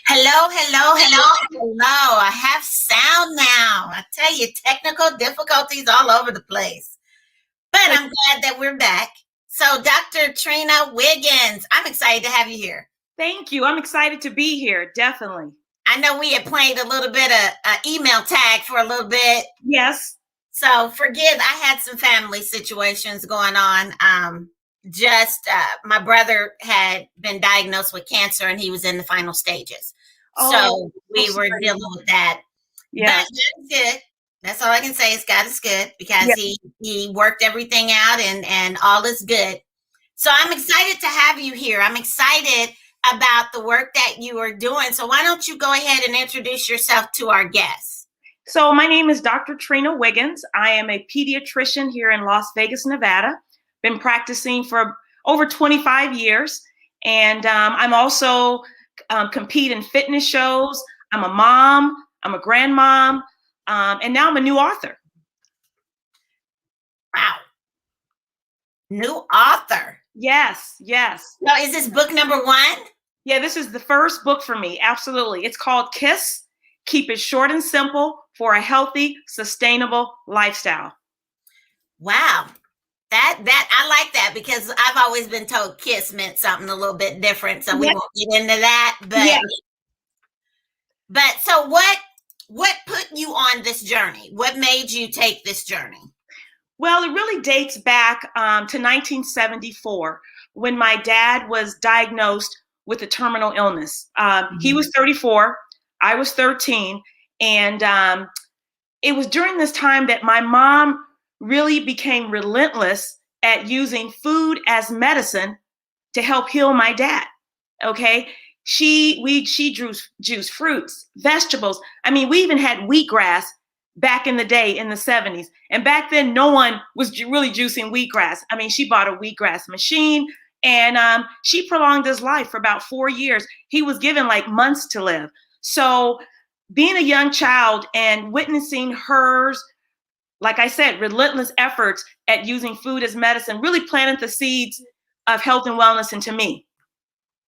Hello, hello, hello, hello. I have sound now. I tell you, technical difficulties all over the place. But I'm glad that we're back. So, Dr. Trina Wiggins, I'm excited to have you here. Thank you. I'm excited to be here. Definitely. I know we had played a little bit of email tag for a little bit. Yes. So, forgive, I had some family situations going on. My brother had been diagnosed with cancer and he was in the final stages. So we were dealing with that. Yeah. But God is good. That's all I can say is God is good because he worked everything out and all is good. So I'm excited to have you here. I'm excited about the work that you are doing. So why don't you go ahead and introduce yourself to our guests? So my name is Dr. Trina Wiggins. I am a pediatrician here in Las Vegas, Nevada. Been practicing for over 25 years. And I'm also compete in fitness shows. I'm a mom, I'm a grandmom, and now I'm a new author. Wow. New author. Yes. So is this book number 1? Yeah, this is the first book for me. Absolutely. It's called KISS, Keep It Short and Simple for a Healthy, Sustainable Lifestyle. Wow. That I like that because I've always been told KISS meant something a little bit different. So we won't get into that. But so what put you on this journey? What made you take this journey? Well, it really dates back to 1974 when my dad was diagnosed with a terminal illness. He was 34, I was 13. And it was during this time that my mom really became relentless at using food as medicine to help heal my dad. Okay. She juiced fruits, vegetables. I mean, we even had wheatgrass back in the day in the 70s. And back then, no one was really juicing wheatgrass. I mean, she bought a wheatgrass machine and she prolonged his life for about 4 years. He was given like months to live. So being a young child and witnessing hers, like I said, relentless efforts at using food as medicine really planted the seeds of health and wellness into me.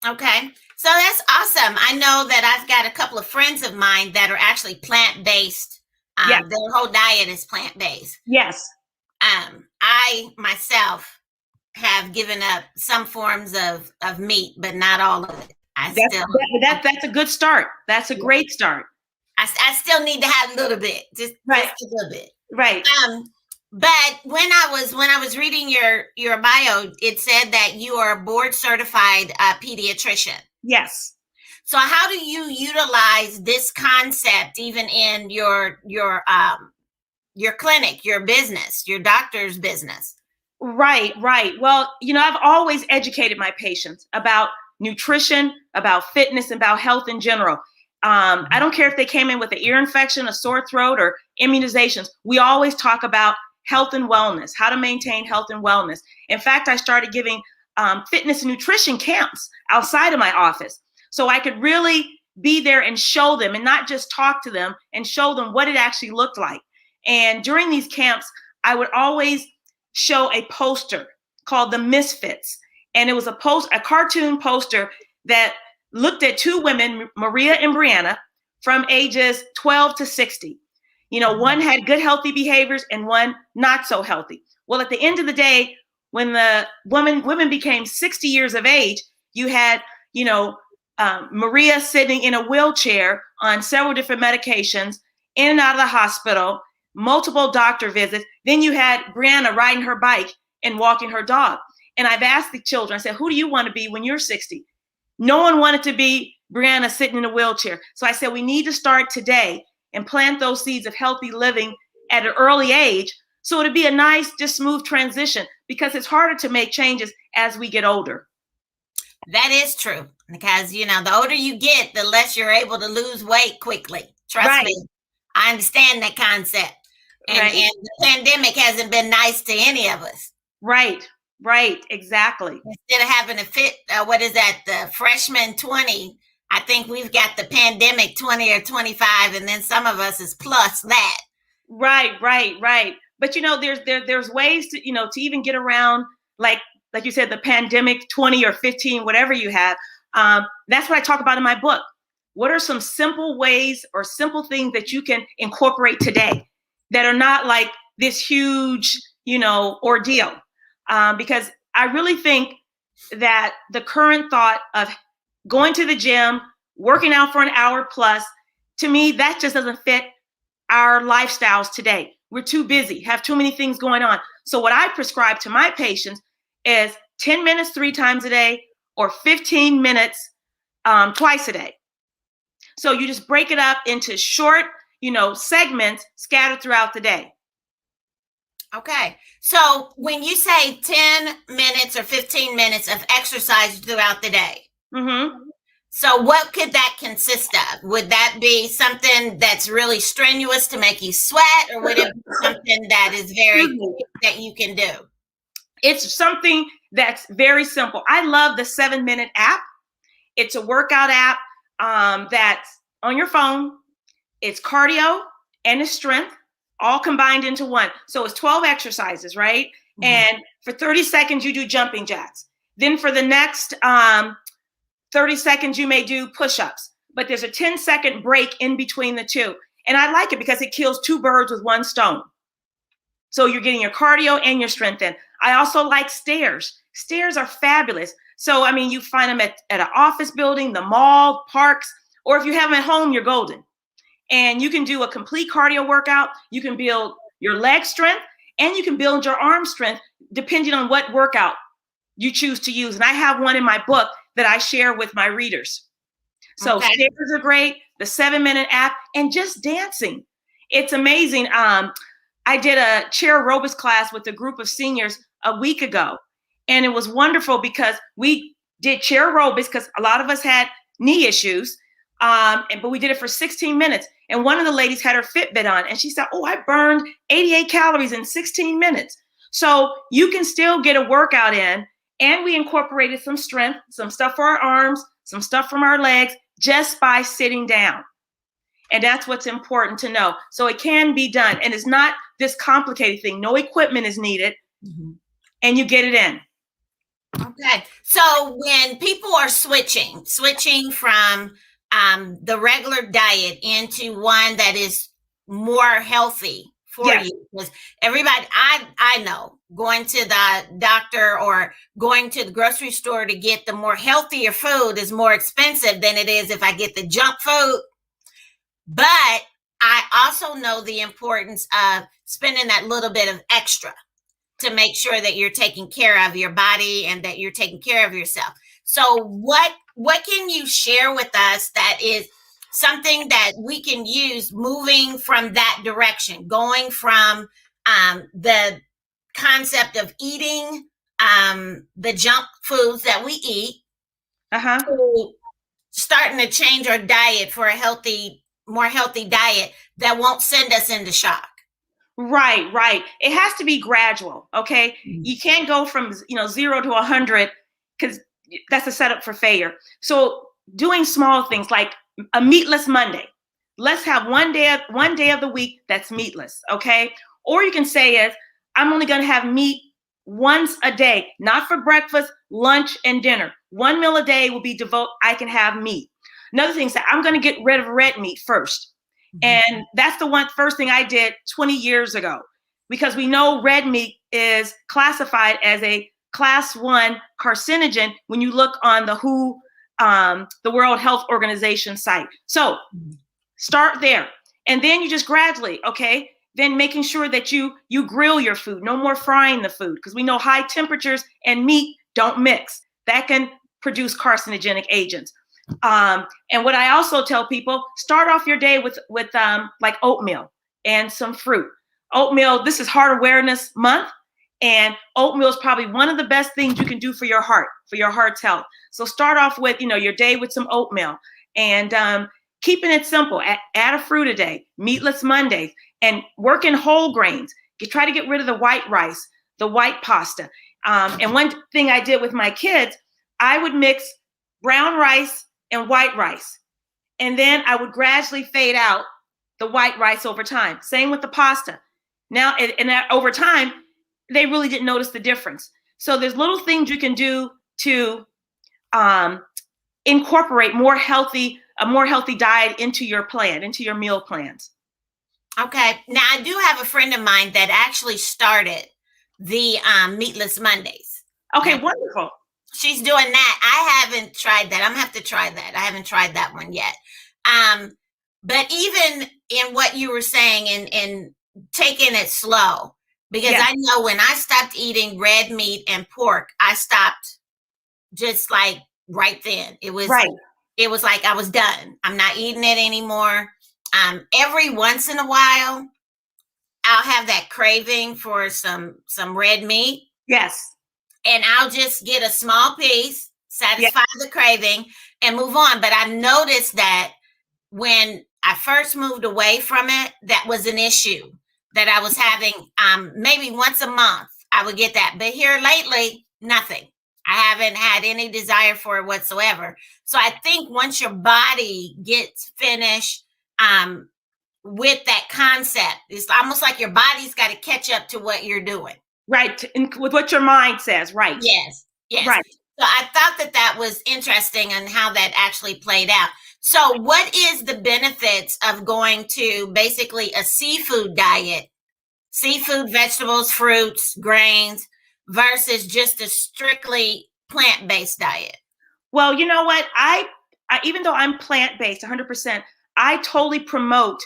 Okay. So that's awesome. I know that I've got a couple of friends of mine that are actually plant-based. Their whole diet is plant-based. Yes. I myself have given up some forms of meat, but not all of it. That's a good start. That's a great start. I still need to have a little bit, just a little bit. Right. But when I was reading your bio, it said that you are a board certified pediatrician. Yes. So how do you utilize this concept even in your clinic, your business, your doctor's business? Right. Well, I've always educated my patients about nutrition, about fitness, about health in general. I don't care if they came in with an ear infection, a sore throat, or immunizations. We always talk about health and wellness, how to maintain health and wellness. In fact, I started giving fitness and nutrition camps outside of my office so I could really be there and show them and not just talk to them and show them what it actually looked like. And during these camps, I would always show a poster called The Misfits. And it was a cartoon poster that looked at 2 women, Maria and Brianna, from ages 12 to 60. One had good, healthy behaviors and one not so healthy. Well, at the end of the day, when the women became 60 years of age, you had, Maria sitting in a wheelchair on several different medications, in and out of the hospital, multiple doctor visits. Then you had Brianna riding her bike and walking her dog. And I've asked the children, I said, who do you want to be when you're 60? No one wanted to be Brianna sitting in a wheelchair. So I said, we need to start today and plant those seeds of healthy living at an early age. So it'd be a nice, just smooth transition because it's harder to make changes as we get older. That is true. Because, the older you get, the less you're able to lose weight quickly. Trust me. I understand that concept. And the pandemic hasn't been nice to any of us. Right. Exactly. Instead of having a fit, the freshman 20, I think we've got the pandemic 20 or 25, and then some of us is plus that. Right. But there's ways to to even get around, like you said, the pandemic 20 or 15, whatever you have. That's what I talk about in my book. What are some simple ways or simple things that you can incorporate today that are not like this huge, ordeal? Because I really think that the current thought of going to the gym, working out for an hour plus, to me, that just doesn't fit our lifestyles today. We're too busy, have too many things going on. So what I prescribe to my patients is 10 minutes 3 times a day or 15 minutes twice a day. So you just break it up into short, segments scattered throughout the day. Okay. So when you say 10 minutes or 15 minutes of exercise throughout the day, so what could that consist of? Would that be something that's really strenuous to make you sweat, or would it be something that is very quick that you can do? It's something that's very simple. I love the 7-Minute app. It's a workout app that's on your phone. It's cardio and it's strength all combined into one. So it's 12 exercises, right? Mm-hmm. And for 30 seconds, you do jumping jacks. Then for the next 30 seconds, you may do push-ups. But there's a 10-second break in between the two. And I like it because it kills 2 birds with 1 stone. So you're getting your cardio and your strength in. I also like stairs. Stairs are fabulous. So, you find them at an office building, the mall, parks, or if you have them at home, you're golden. And you can do a complete cardio workout. You can build your leg strength and you can build your arm strength depending on what workout you choose to use. And I have one in my book that I share with my readers. So stairs are great, the 7-Minute app, and just dancing. It's amazing. I did a chair aerobics class with a group of seniors a week ago. And it was wonderful because we did chair aerobics because a lot of us had knee issues. But we did it for 16 minutes. And one of the ladies had her Fitbit on and she said, "Oh, I burned 88 calories in 16 minutes. So you can still get a workout in. And we incorporated some strength, some stuff for our arms, some stuff from our legs, just by sitting down. And that's what's important to know. So it can be done. And it's not this complicated thing. No equipment is needed. Mm-hmm. And you get it in. Okay. So when people are switching from the regular diet into one that is more healthy for you, because everybody, I know, going to the doctor or going to the grocery store to get the more healthier food is more expensive than it is if I get the junk food. But I also know the importance of spending that little bit of extra to make sure that you're taking care of your body and that you're taking care of yourself. So what can you share with us that is something that we can use moving from that direction, going from the concept of eating the junk foods that we eat to starting to change our diet for a more healthy diet that won't send us into shock? Right. It has to be gradual. Okay. Mm-hmm. You can't go from 0 to 100 because that's a setup for failure. So doing small things like a meatless Monday. Let's have one day of the week that's meatless. Okay. Or you can say is, I'm only going to have meat once a day, not for breakfast, lunch, and dinner. 1 meal a day will be I can have meat. Another thing is that I'm going to get rid of red meat first. And that's the first thing I did 20 years ago, because we know red meat is classified as a class 1 carcinogen when you look on the WHO, the World Health Organization site. So start there. And then you just gradually, then making sure that you grill your food, no more frying the food, because we know high temperatures and meat don't mix. That can produce carcinogenic agents. And what I also tell people, start off your day with like oatmeal and some fruit. Oatmeal, this is Heart Awareness Month, and oatmeal is probably one of the best things you can do for your heart's health. So start off with, your day with some oatmeal and keeping it simple. Add a fruit a day, meatless Mondays, and work in whole grains. Try to get rid of the white rice, the white pasta. And one thing I did with my kids, I would mix brown rice and white rice. And then I would gradually fade out the white rice over time. Same with the pasta. Now, and over time, they really didn't notice the difference. So there's little things you can do to incorporate a more healthy diet into your plan, into your meal plans. Okay. Now, I do have a friend of mine that actually started the Meatless Mondays. Okay, now, wonderful. She's doing that. I haven't tried that. I'm gonna have to try that. I haven't tried that one yet. But even in what you were saying in taking it slow, because I know when I stopped eating red meat and pork, I stopped just like right then. It was like I was done. I'm not eating it anymore. Every once in a while, I'll have that craving for some red meat. Yes. And I'll just get a small piece, satisfy the craving, and move on. But I noticed that when I first moved away from it, that was an issue that I was having. Maybe once a month, I would get that. But here lately, nothing. I haven't had any desire for it whatsoever. So I think once your body gets finished with that concept, it's almost like your body's got to catch up to what you're doing. Right. And with what your mind says. Right. Yes. Yes. Right. So I thought that was interesting and how that actually played out. So what is the benefits of going to basically a seafood diet, seafood, vegetables, fruits, grains, versus just a strictly plant-based diet? Well, you know what? I even though I'm plant-based 100%, I totally promote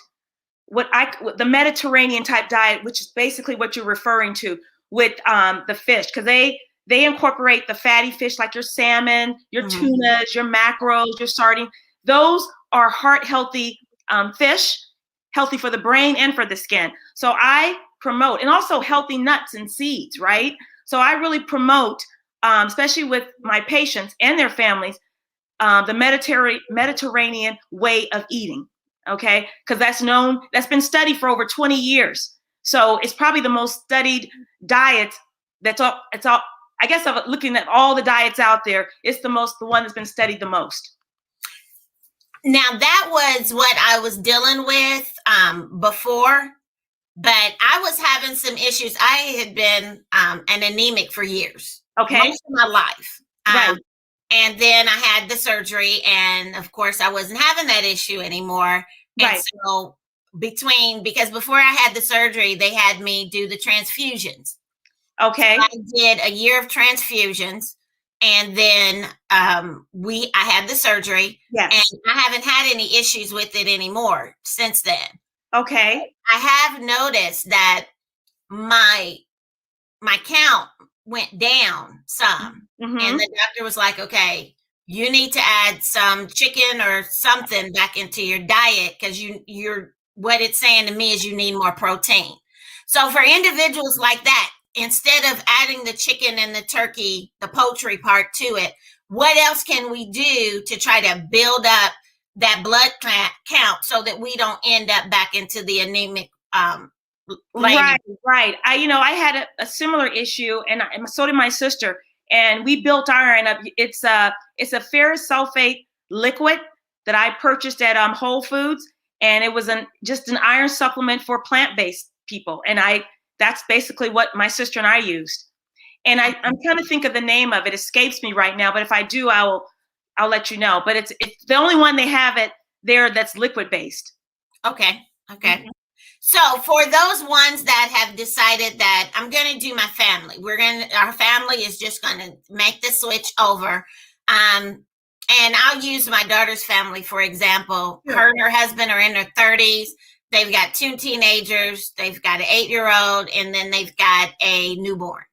the Mediterranean type diet, which is basically what you're referring to with the fish, because they incorporate the fatty fish like your salmon, your tunas, your mackerels, your sardines. Those are heart healthy fish, healthy for the brain and for the skin. So I promote, and also healthy nuts and seeds, right? So I really promote, especially with my patients and their families, the Mediterranean way of eating. Okay, because that's been studied for over 20 years. So it's probably the most studied diet. It's all. I guess of looking at all the diets out there, it's the one that's been studied the most. Now that was what I was dealing with before, but I was having some issues. I had been an anemic for years, most of my life. Right. And then I had the surgery, and of course I wasn't having that issue anymore. Right. And so because before I had the surgery, they had me do the transfusions. Okay. So I did a year of transfusions, and then I had the surgery. Yes. And I haven't had any issues with it anymore since then. Okay. I have noticed that my count went down some, and the doctor was like, okay, you need to add some chicken or something back into your diet, because you're what it's saying to me is you need more protein. So for individuals like that, instead of adding the chicken and the turkey, the poultry part to it, what else can we do to try to build up that blood count so that we don't end up back into the anemic Right. I had a similar issue, and so did my sister, and we built iron up. It's a ferrous sulfate liquid that I purchased at Whole Foods, and it was just an iron supplement for plant-based people, and that's basically what my sister and I used. And I'm trying to think of the name of it. Escapes me right now, but if I do, I'll let you know. But it's the only one they have it there that's liquid based. Okay. So for those ones that have decided that I'm going to do my family, our family is just going to make the switch over. And I'll use my daughter's family, for example. Sure. Her and her husband are in their 30s. They've got 2 teenagers. They've got an 8-year-old, and then they've got a newborn.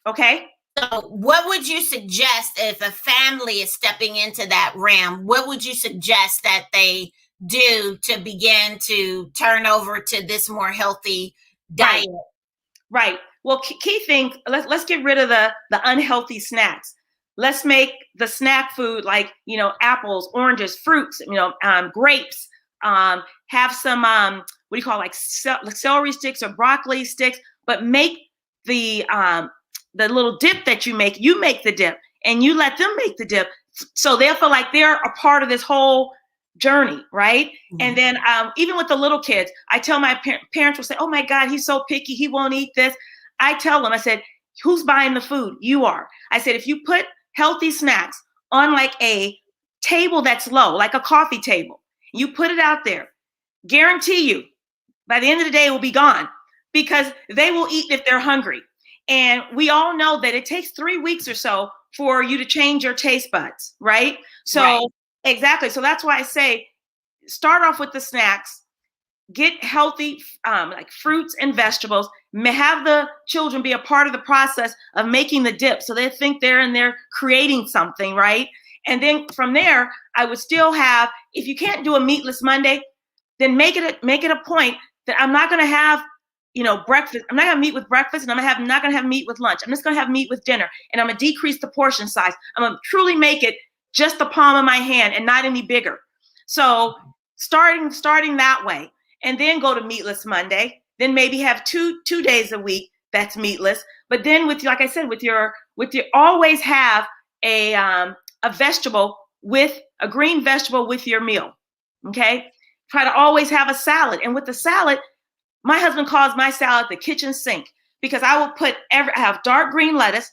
Okay. So what would you suggest if a family is stepping into that realm? What would you suggest that they do to begin to turn over to this more healthy diet? Right. Well, key thing, let's get rid of the unhealthy snacks. Let's make the snack food like, apples, oranges, fruits, grapes, have some, what do you call like celery sticks or broccoli sticks, but make the little dip that you make the dip, and you let them make the dip. So they'll feel like they're a part of this whole journey, right? Mm-hmm. And then even with the little kids, I tell my parents will say, oh my God, he's so picky, he won't eat this. I tell them, I said, who's buying the food? You are. I said, if you put healthy snacks on like a table that's low, like a coffee table, you put it out there, guarantee you, by the end of the day, it will be gone because they will eat if they're hungry. And we all know that it takes 3 weeks or so for you to change your taste buds, right? So right. Exactly. So that's why I say, start off with the snacks, get healthy, like fruits and vegetables, have the children be a part of the process of making the dip. So they think they're in there creating something, right? And then from there, I would still have, if you can't do a meatless Monday, then make it a point that I'm not going to have, breakfast. I'm not going to meat with breakfast, and I'm not going to have meat with lunch. I'm just going to have meat with dinner, and I'm going to decrease the portion size. I'm going to truly make it just the palm of my hand and not any bigger. So starting that way, and then go to meatless Monday, then maybe have two days a week that's meatless. But then like I said, with your always have a vegetable, with a green vegetable with your meal. Okay. Try to always have a salad. And with the salad, my husband calls my salad the kitchen sink, because I will I have dark green lettuce,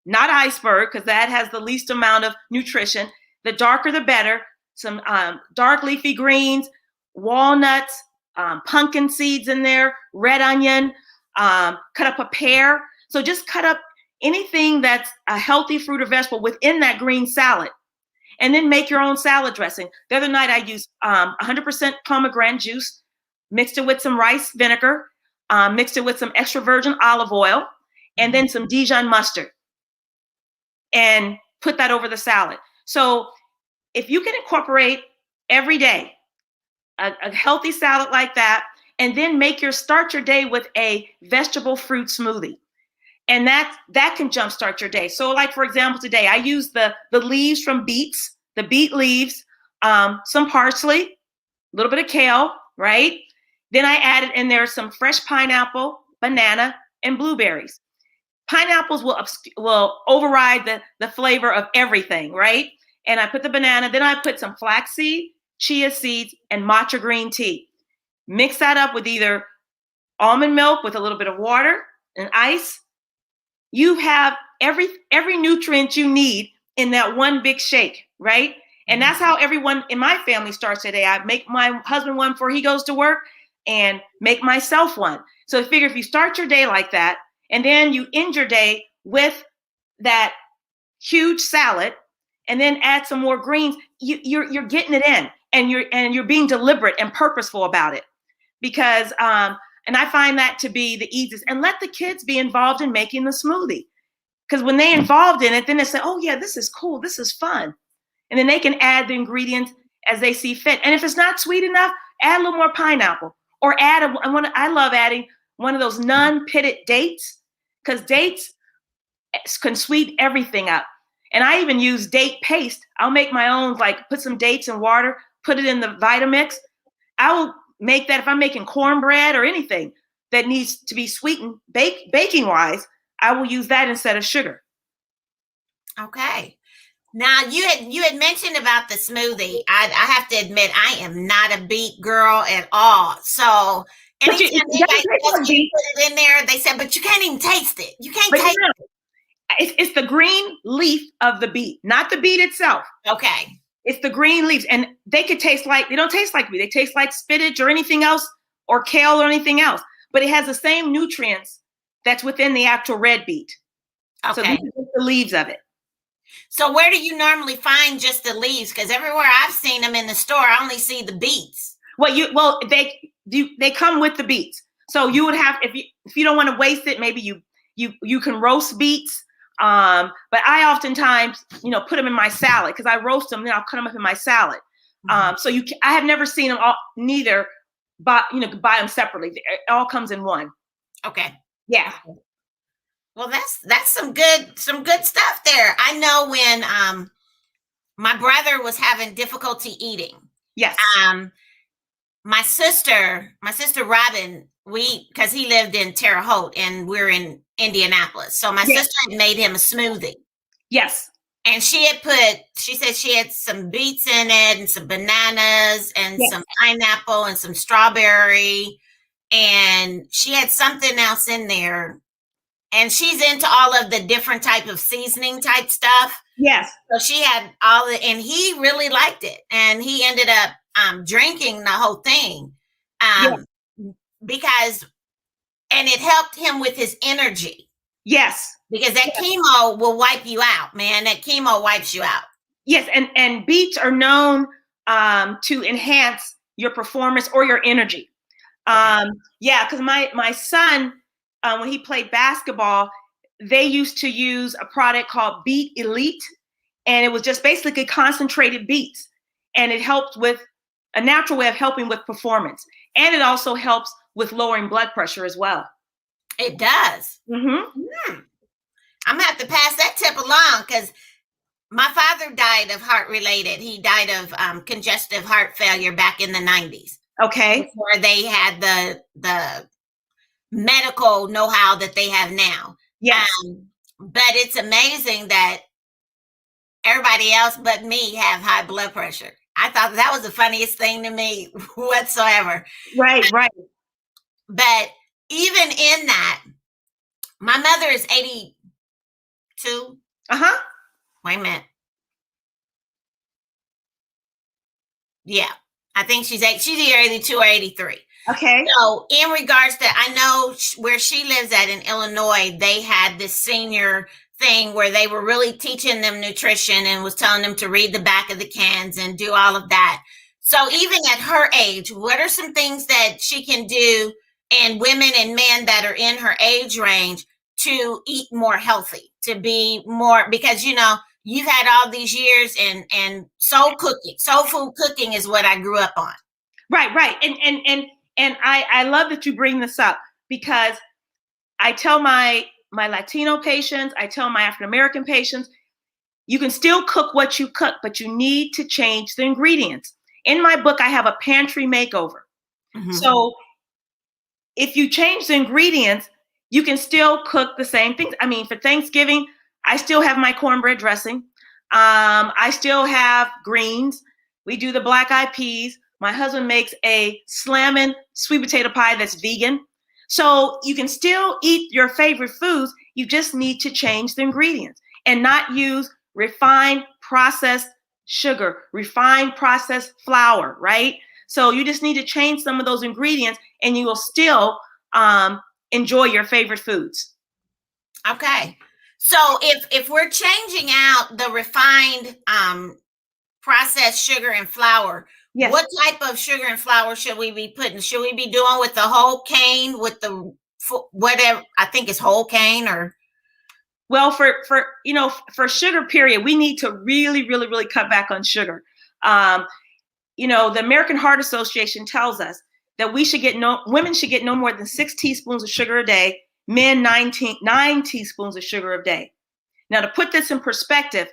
not iceberg, because that has the least amount of nutrition. The darker, the better. Some dark leafy greens, walnuts, pumpkin seeds in there, red onion, cut up a pear. So just cut up anything that's a healthy fruit or vegetable within that green salad. And then make your own salad dressing. The other night I used 100% pomegranate juice, mixed it with some rice vinegar, mixed it with some extra virgin olive oil, and then some Dijon mustard, and put that over the salad. So if you can incorporate every day a healthy salad like that, and then start your day with a vegetable fruit smoothie, and that can jumpstart your day. So like, for example, today I used the leaves from beets, the beet leaves, some parsley, a little bit of kale, right? Then I added in there some fresh pineapple, banana, and blueberries. Pineapples will override the flavor of everything, right? And I put the banana, then I put some flaxseed, chia seeds, and matcha green tea. Mix that up with either almond milk with a little bit of water and ice. You have every nutrient you need in that one big shake, right? And that's how everyone in my family starts today. I make my husband one before he goes to work, and make myself one. So I figure if you start your day like that, and then you end your day with that huge salad, and then add some more greens, you're getting it in, and you're being deliberate and purposeful about it. Because and I find that to be the easiest. And let the kids be involved in making the smoothie. Because when they're involved in it, then they say, oh yeah, this is cool, this is fun. And then they can add the ingredients as they see fit. And if it's not sweet enough, add a little more pineapple, or I love adding one of those non-pitted dates, because dates can sweeten everything up. And I even use date paste. I'll make my own, like put some dates in water, put it in the Vitamix. I will make that if I'm making cornbread or anything that needs to be sweetened baking wise, I will use that instead of sugar. Okay. Now you had mentioned about the smoothie. I have to admit, I am not a beet girl at all. So anytime anybody put it in there, they said, but you can't even taste it. You can't taste it. It's the green leaf of the beet, not the beet itself. Okay. It's the green leaves, and they don't taste like beet. They taste like spinach or anything else, or kale or anything else. But it has the same nutrients that's within the actual red beet. Okay. So these are just the leaves of it. So where do you normally find just the leaves? Because everywhere I've seen them in the store, I only see the beets. Well, they come with the beets. So you would have, if you don't want to waste it, maybe you can roast beets. But I oftentimes, put them in my salad, because I roast them, then I'll cut them up in my salad. So I have never seen them all, neither, buy them separately. It all comes in one. Okay. Yeah. Well, that's some good stuff there. I know when my brother was having difficulty eating. Yes. My sister Robin, because he lived in Terre Haute and we're in Indianapolis. So my sister had made him a smoothie. Yes. And she said she had some beets in it and some bananas and Yes. some pineapple and some strawberry. And she had something else in there. And she's into all of the different type of seasoning type stuff. Yes. So she had all the, and he really liked it. And he ended up drinking the whole thing. Yes. Because, and it helped him with his energy. Yes. Because that chemo will wipe you out, man. That chemo wipes you out. Yes, and beets are known to enhance your performance or your energy. Yeah, because my son, when he played basketball, they used to use a product called Beet Elite, and it was just basically concentrated beets, and it helped with a natural way of helping with performance, and it also helps with lowering blood pressure as well. It does. Mm-hmm. I'm gonna have to pass that tip along because my father died of heart related. He died of congestive heart failure back in the 90s. Okay. Before they had the medical know-how that they have now. Yes. But it's amazing that everybody else but me have high blood pressure. I thought that was the funniest thing to me whatsoever. Right. But even in that, my mother is 82. Uh-huh. Wait a minute. Yeah, I think she's either 82 or 83. Okay. So in regards to, I know where she lives at in Illinois, they had this senior thing where they were really teaching them nutrition and was telling them to read the back of the cans and do all of that. So even at her age, what are some things that she can do, and women and men that are in her age range, to eat more healthy, to be more, because you've had all these years and soul food cooking is what I grew up on. Right. And I love that you bring this up, because I tell my Latino patients, I tell my African American patients, you can still cook what you cook, but you need to change the ingredients. In my book, I have a pantry makeover. Mm-hmm. So if you change the ingredients, you can still cook the same things. I mean, for Thanksgiving, I still have my cornbread dressing. I still have greens. We do the black eyed peas. My husband makes a slammin' sweet potato pie that's vegan. So you can still eat your favorite foods. You just need to change the ingredients and not use refined processed sugar, refined processed flour, right? So you just need to change some of those ingredients and you will still enjoy your favorite foods. Okay. So if we're changing out the refined processed sugar and flour, yes, what type of sugar and flour should we be putting? Should we be doing with the whole cane, with the whatever, I think it's whole cane, or? Well, for sugar period, we need to really, really, really cut back on sugar. The American Heart Association tells us that women should get no more than 6 teaspoons of sugar a day, men 9 teaspoons of sugar a day. Now, to put this in perspective,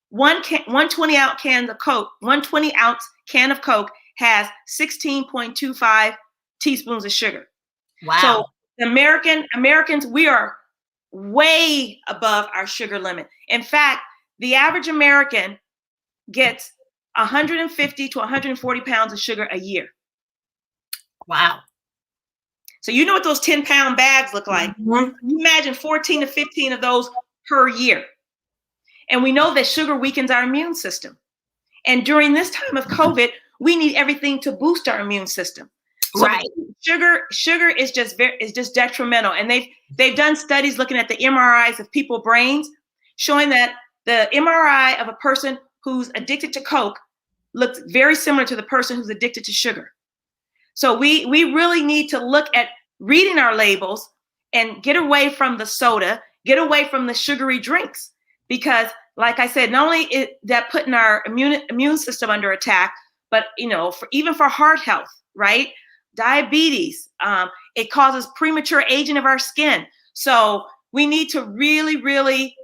one 20-ounce can of Coke, 120-ounce can of Coke has 16.25 teaspoons of sugar. Wow. So Americans, we are way above our sugar limit. In fact, the average American gets 150 to 140 pounds of sugar a year. Wow. So you know what those 10-pound bags look like. Mm-hmm. You imagine 14 to 15 of those per year. And we know that sugar weakens our immune system. And during this time of COVID, we need everything to boost our immune system. So right. Sugar is just detrimental. And they've done studies looking at the MRIs of people's brains, showing that the MRI of a person who's addicted to Coke looks very similar to the person who's addicted to sugar. So we really need to look at reading our labels and get away from the soda, get away from the sugary drinks. Because, like I said, not only is that putting our immune system under attack, but even for heart health, right? Diabetes, it causes premature aging of our skin. So we need to really, really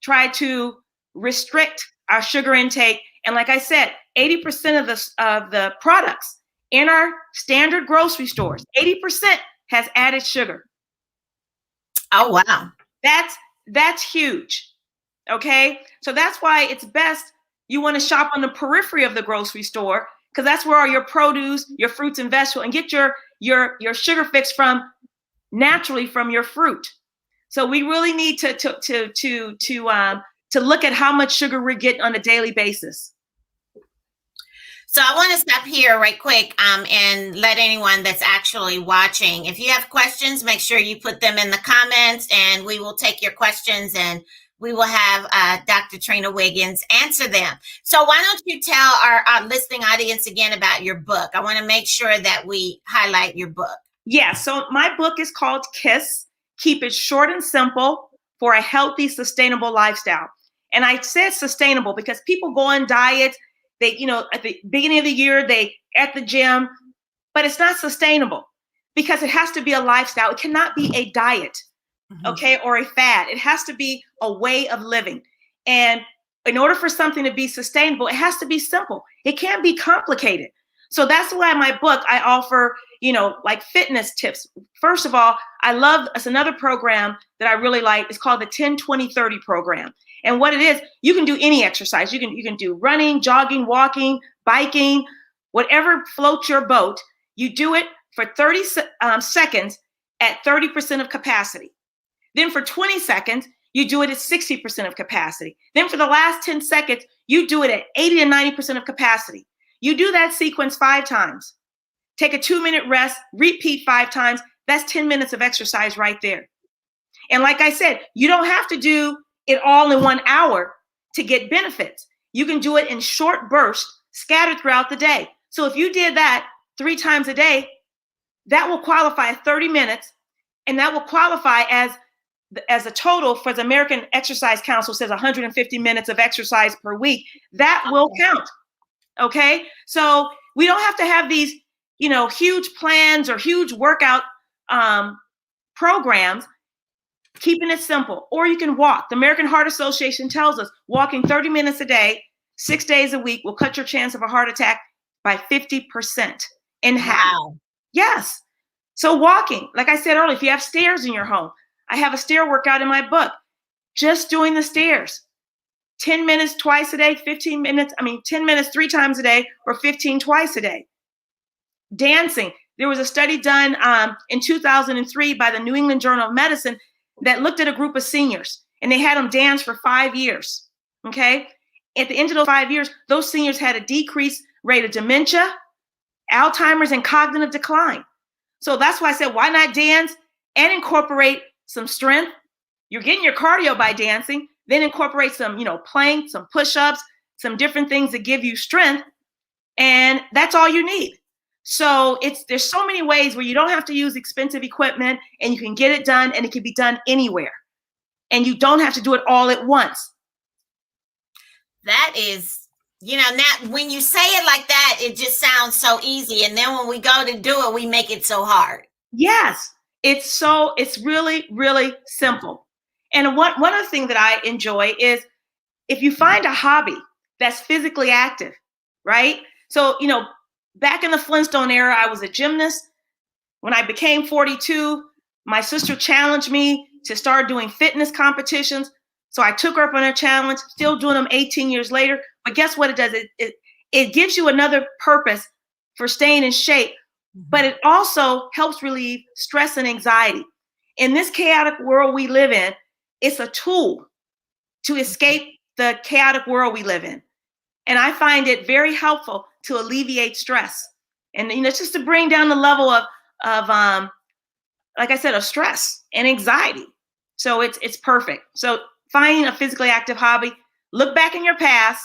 try to restrict our sugar intake. And like I said, 80% of the products in our standard grocery stores, 80% has added sugar. Oh, wow. That's huge. Okay. So that's why it's best you want to shop on the periphery of the grocery store, because that's where all your produce, your fruits and vegetables, and get your sugar fix from naturally from your fruit. So we really need to look at how much sugar we're getting on a daily basis. So I want to stop here right quick and let anyone that's actually watching, if you have questions, make sure you put them in the comments and we will take your questions and we will have Dr. Trina Wiggins answer them. So why don't you tell our listening audience again about your book? I want to make sure that we highlight your book. Yeah, so my book is called KISS, Keep It Short and Simple for a Healthy, Sustainable Lifestyle. And I said sustainable because people go on diets. They, at the beginning of the year, they at the gym, but it's not sustainable because it has to be a lifestyle. It cannot be a diet, okay, or a fad. It has to be a way of living. And in order for something to be sustainable, it has to be simple. It can't be complicated. So that's why in my book, I offer, like fitness tips. First of all, it's another program that I really like. It's called the 10-20-30 program. And what it is, you can do any exercise. You can do running, jogging, walking, biking, whatever floats your boat. You do it for 30 seconds at 30% of capacity. Then for 20 seconds, you do it at 60% of capacity. Then for the last 10 seconds, you do it at 80 to 90% of capacity. You do that sequence 5 times. Take a 2-minute rest, repeat 5 times. That's 10 minutes of exercise right there. And like I said, you don't have to do it all in 1 hour to get benefits. You can do it in short bursts scattered throughout the day. So if you did that 3 times a day, that will qualify as 30 minutes, and that will qualify as a total for the American Exercise Council says 150 minutes of exercise per week. That will count. Okay. So we don't have to have these, huge plans or huge workout programs. Keeping it simple. Or you can walk. The American Heart Association tells us walking 30 minutes a day, 6 days a week will cut your chance of a heart attack by 50% in half. Wow. Yes. So walking, like I said earlier, if you have stairs in your home, I have a stair workout in my book. Just doing the stairs. 10 minutes twice a day, 10 minutes 3 times a day, or 15 twice a day. Dancing. There was a study done in 2003 by the New England Journal of Medicine that looked at a group of seniors, and they had them dance for 5 years. Okay. At the end of those 5 years, those seniors had a decreased rate of dementia, Alzheimer's, and cognitive decline. So that's why I said, why not dance and incorporate some strength? You're getting your cardio by dancing, then incorporate some, plank, some push-ups, some different things that give you strength. And that's all you need. So there's so many ways where you don't have to use expensive equipment and you can get it done, and it can be done anywhere. And you don't have to do it all at once. That is, now when you say it like that, it just sounds so easy. And then when we go to do it, we make it so hard. Yes, it's really, really simple. And one other thing that I enjoy is if you find a hobby that's physically active, right? So, back in the Flintstone era, I was a gymnast. When I became 42, my sister challenged me to start doing fitness competitions. So I took her up on a challenge, still doing them 18 years later. But guess what it does? It gives you another purpose for staying in shape, but it also helps relieve stress and anxiety. In this chaotic world we live in, it's a tool to escape the chaotic world we live in. And I find it very helpful to alleviate stress. And, just to bring down the level of like I said, of stress and anxiety. So it's perfect. So finding a physically active hobby, look back in your past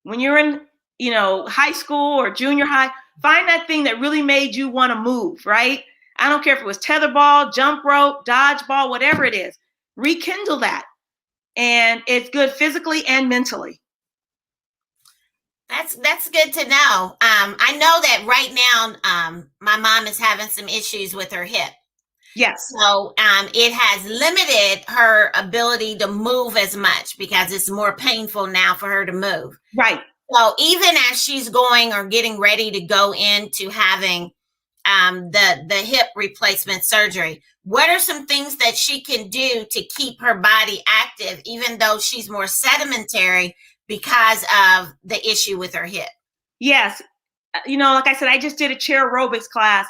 when you're in, high school or junior high, find that thing that really made you want to move, right? I don't care if it was tetherball, jump rope, dodgeball, whatever it is, rekindle that. And it's good physically and mentally. That's good to know. I know that right now, my mom is having some issues with her hip. Yes. So it has limited her ability to move as much because it's more painful now for her to move. Right. So even as she's going or getting ready to go into having the hip replacement surgery. What are some things that she can do to keep her body active, even though she's more sedimentary because of the issue with her hip? Yes. Like I said, I just did a chair aerobics class.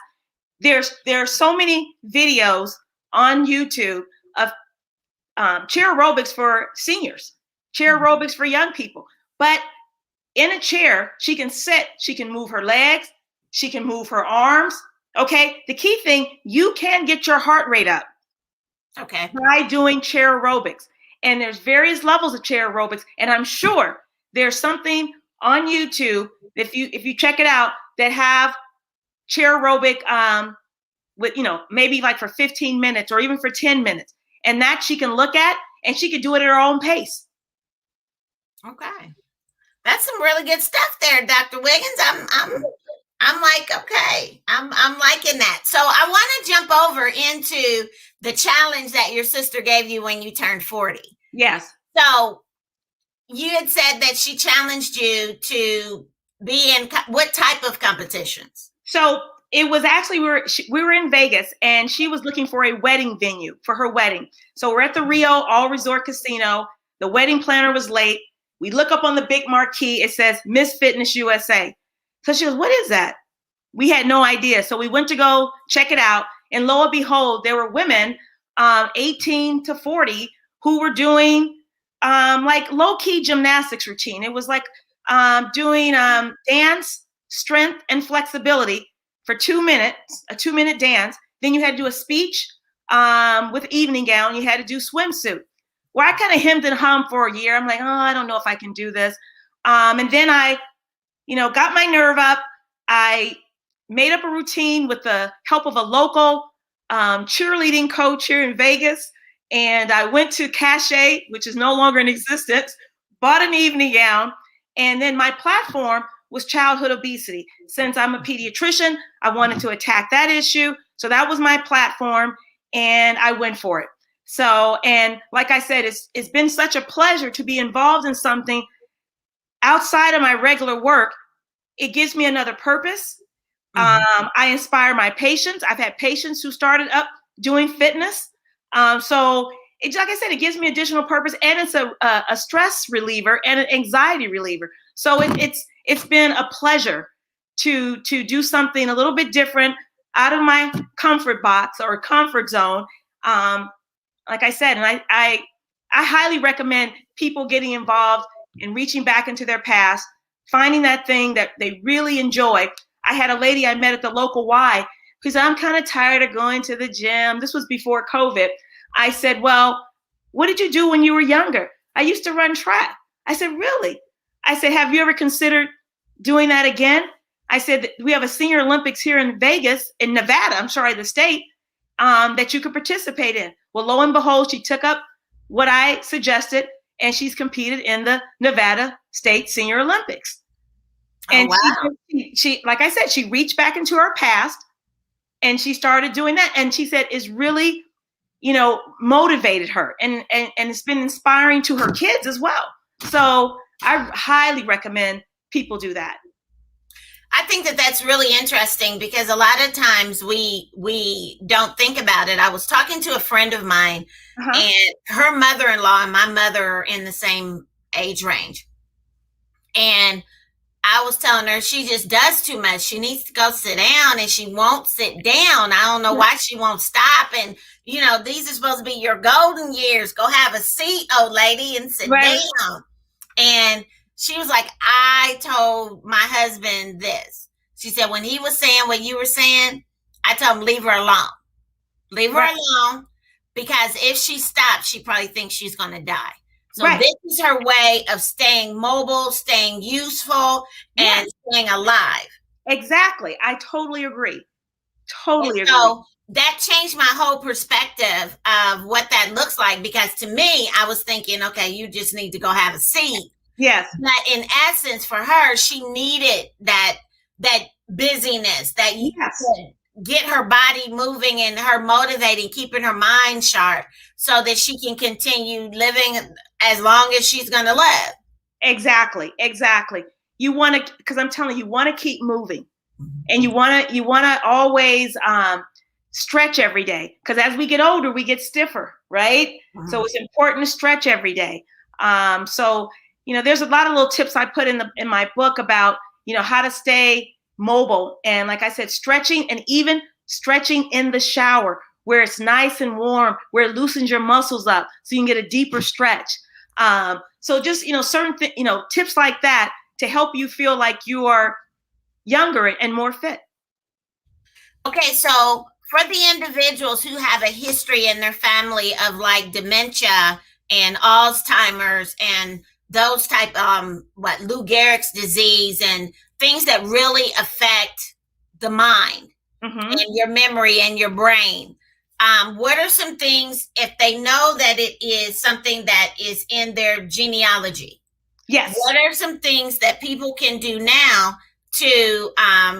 There's so many videos on YouTube of chair aerobics for seniors, chair aerobics for young people. But in a chair, she can sit, she can move her legs, she can move her arms. Okay. The key thing, you can get your heart rate up. Okay. By doing chair aerobics. And there's various levels of chair aerobics. And I'm sure there's something on YouTube, if you check it out, that have chair aerobic with, maybe like for 15 minutes or even for 10 minutes. And that she can look at, and she can do it at her own pace. Okay. That's some really good stuff there, Dr. Wiggins. I'm like, okay, I'm liking that. So I want to jump over into the challenge that your sister gave you when you turned 40. Yes. So you had said that she challenged you to be in what type of competitions? So it was actually, we were in Vegas, and she was looking for a wedding venue for her wedding. So we're at the Rio All Resort Casino. The wedding planner was late. We look up on the big marquee. It says Miss Fitness USA. So she goes, what is that? We had no idea. So we went to go check it out. And lo and behold, there were women 18 to 40 who were doing like low-key gymnastics routine. It was like doing dance, strength, and flexibility for 2 minutes, a 2-minute dance. Then you had to do a speech with evening gown. You had to do swimsuit. Well, I kind of hemmed and hummed for a year. I'm like, oh, I don't know if I can do this. And then I, got my nerve up. I made up a routine with the help of a local cheerleading coach here in Vegas. And I went to Cache, which is no longer in existence, bought an evening gown. And then my platform was childhood obesity. Since I'm a pediatrician, I wanted to attack that issue. So that was my platform, and I went for it. So, and like I said, it's been such a pleasure to be involved in something outside of my regular work. It gives me another purpose. I inspire my patients. I've had patients who started up doing fitness. So it's, like I said, it gives me additional purpose, and it's a stress reliever and an anxiety reliever. So it's been a pleasure to do something a little bit different out of my comfort box or comfort zone. Like I said, and I highly recommend people getting involved and reaching back into their past, finding that thing that they really enjoy. I had a lady I met at the local Y who said, I'm kind of tired of going to the gym. This was before COVID. I said, well, what did you do when you were younger? I used to run track. I said, really? I said, have you ever considered doing that again? I said, we have a Senior Olympics here in Vegas, in Nevada, the state, that you could participate in. Well, lo and behold, she took up what I suggested, and she's competed in the Nevada State Senior Olympics. And wow. she, like I said, she reached back into her past, and she started doing that. And she said it's really, motivated her, and it's been inspiring to her kids as well. So I highly recommend people do that. I think that that's really interesting, because a lot of times we don't think about it. I was talking to a friend of mine, and her mother-in-law and my mother are in the same age range. And I was telling her she just does too much. She needs to go sit down, and she won't sit down. I don't know why she won't stop. And, these are supposed to be your golden years. Go have a seat, old lady, and sit down. And she was like, I told my husband this. She said, when he was saying what you were saying, I told him, leave her alone. Leave her alone, because if she stops, she probably thinks she's going to die. So this is her way of staying mobile, staying useful, and staying alive. Exactly. I totally agree. Totally agree. So that changed my whole perspective of what that looks like, because to me, I was thinking, okay, you just need to go have a seat. Yes. But in essence, for her, she needed that busyness, that you could get her body moving and her motivating, keeping her mind sharp, so that she can continue living as long as she's going to live. Exactly. You want to, because I'm telling you, you want to keep moving. And you want to always stretch every day, because as we get older, we get stiffer, right? So it's important to stretch every day. So, there's a lot of little tips I put in my book about, how to stay mobile. And like I said, stretching, and even stretching in the shower where it's nice and warm, where it loosens your muscles up so you can get a deeper stretch. So just, certain tips like that to help you feel like you are younger and more fit. Okay, so for the individuals who have a history in their family of like dementia and Alzheimer's and those type Lou Gehrig's disease and things that really affect the mind and your memory and your brain, what are some things, if they know that it is something that is in their genealogy? Yes. What are some things that people can do now to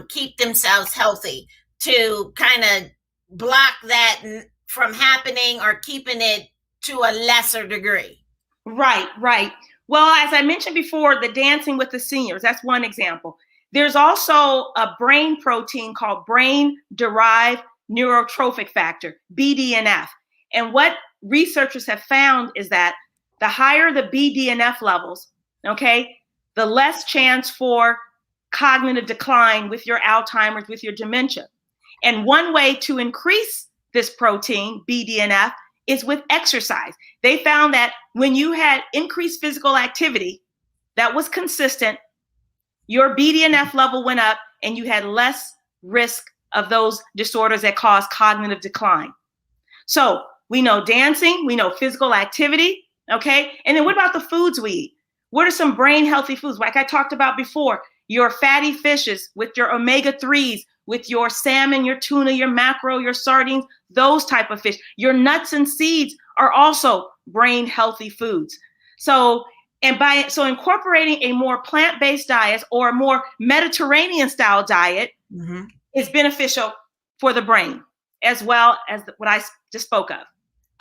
keep themselves healthy, to kind of block that from happening or keeping it to a lesser degree? Right. Well, as I mentioned before, the dancing with the seniors, that's one example. There's also a brain protein called brain-derived neurotrophic factor, BDNF. And what researchers have found is that the higher the BDNF levels, okay, the less chance for cognitive decline with your Alzheimer's, with your dementia. And one way to increase this protein, BDNF, is with exercise. They found that when you had increased physical activity that was consistent, your BDNF level went up and you had less risk of those disorders that cause cognitive decline. So we know dancing, we know physical activity, okay? And then what about the foods we eat? What are some brain healthy foods? Like I talked about before, your fatty fishes with your omega-3s, with your salmon, your tuna, your mackerel, your sardines, those type of fish. Your nuts and seeds are also brain healthy foods. So incorporating a more plant-based diet or a more Mediterranean style diet is beneficial for the brain, as well as what I just spoke of.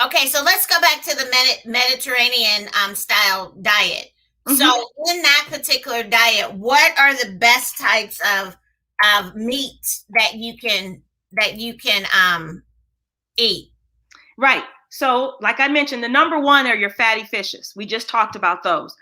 Okay, so let's go back to the Mediterranean style diet. So in that particular diet, what are the best types of meats that you can eat? Right. So like I mentioned, the number one are your fatty fishes. We just talked about those.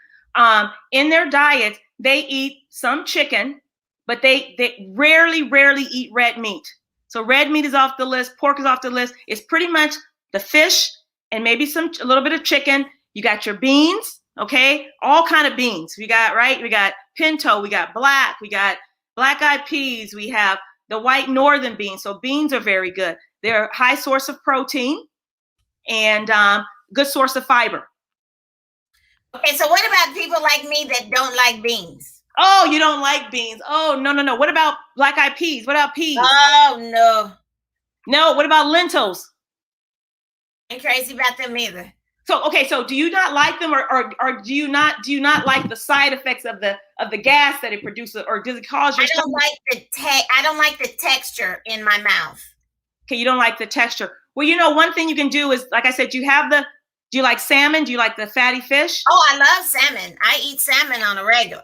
In their diet, they eat some chicken, but they rarely eat red meat. So red meat is off the list. Pork is off the list. It's pretty much the fish and maybe a little bit of chicken. You got your beans, okay? All kind of beans. We got pinto, we got black-eyed peas. We have the white northern beans. So beans are very good. They're a high source of protein and good source of fiber. Okay, so what about people like me that don't like beans? Oh, you don't like beans? Oh, no. What about black-eyed peas? What about peas? Oh, no. No, what about lentils? Ain't crazy about them either. So do you not like them, or do you not like the side effects of the gas that it produces, or does it cause your stomach? I don't like the texture in my mouth. Okay, you don't like the texture. Well, one thing you can do is, like I said, do you like salmon? Do you like the fatty fish? Oh, I love salmon. I eat salmon on a regular.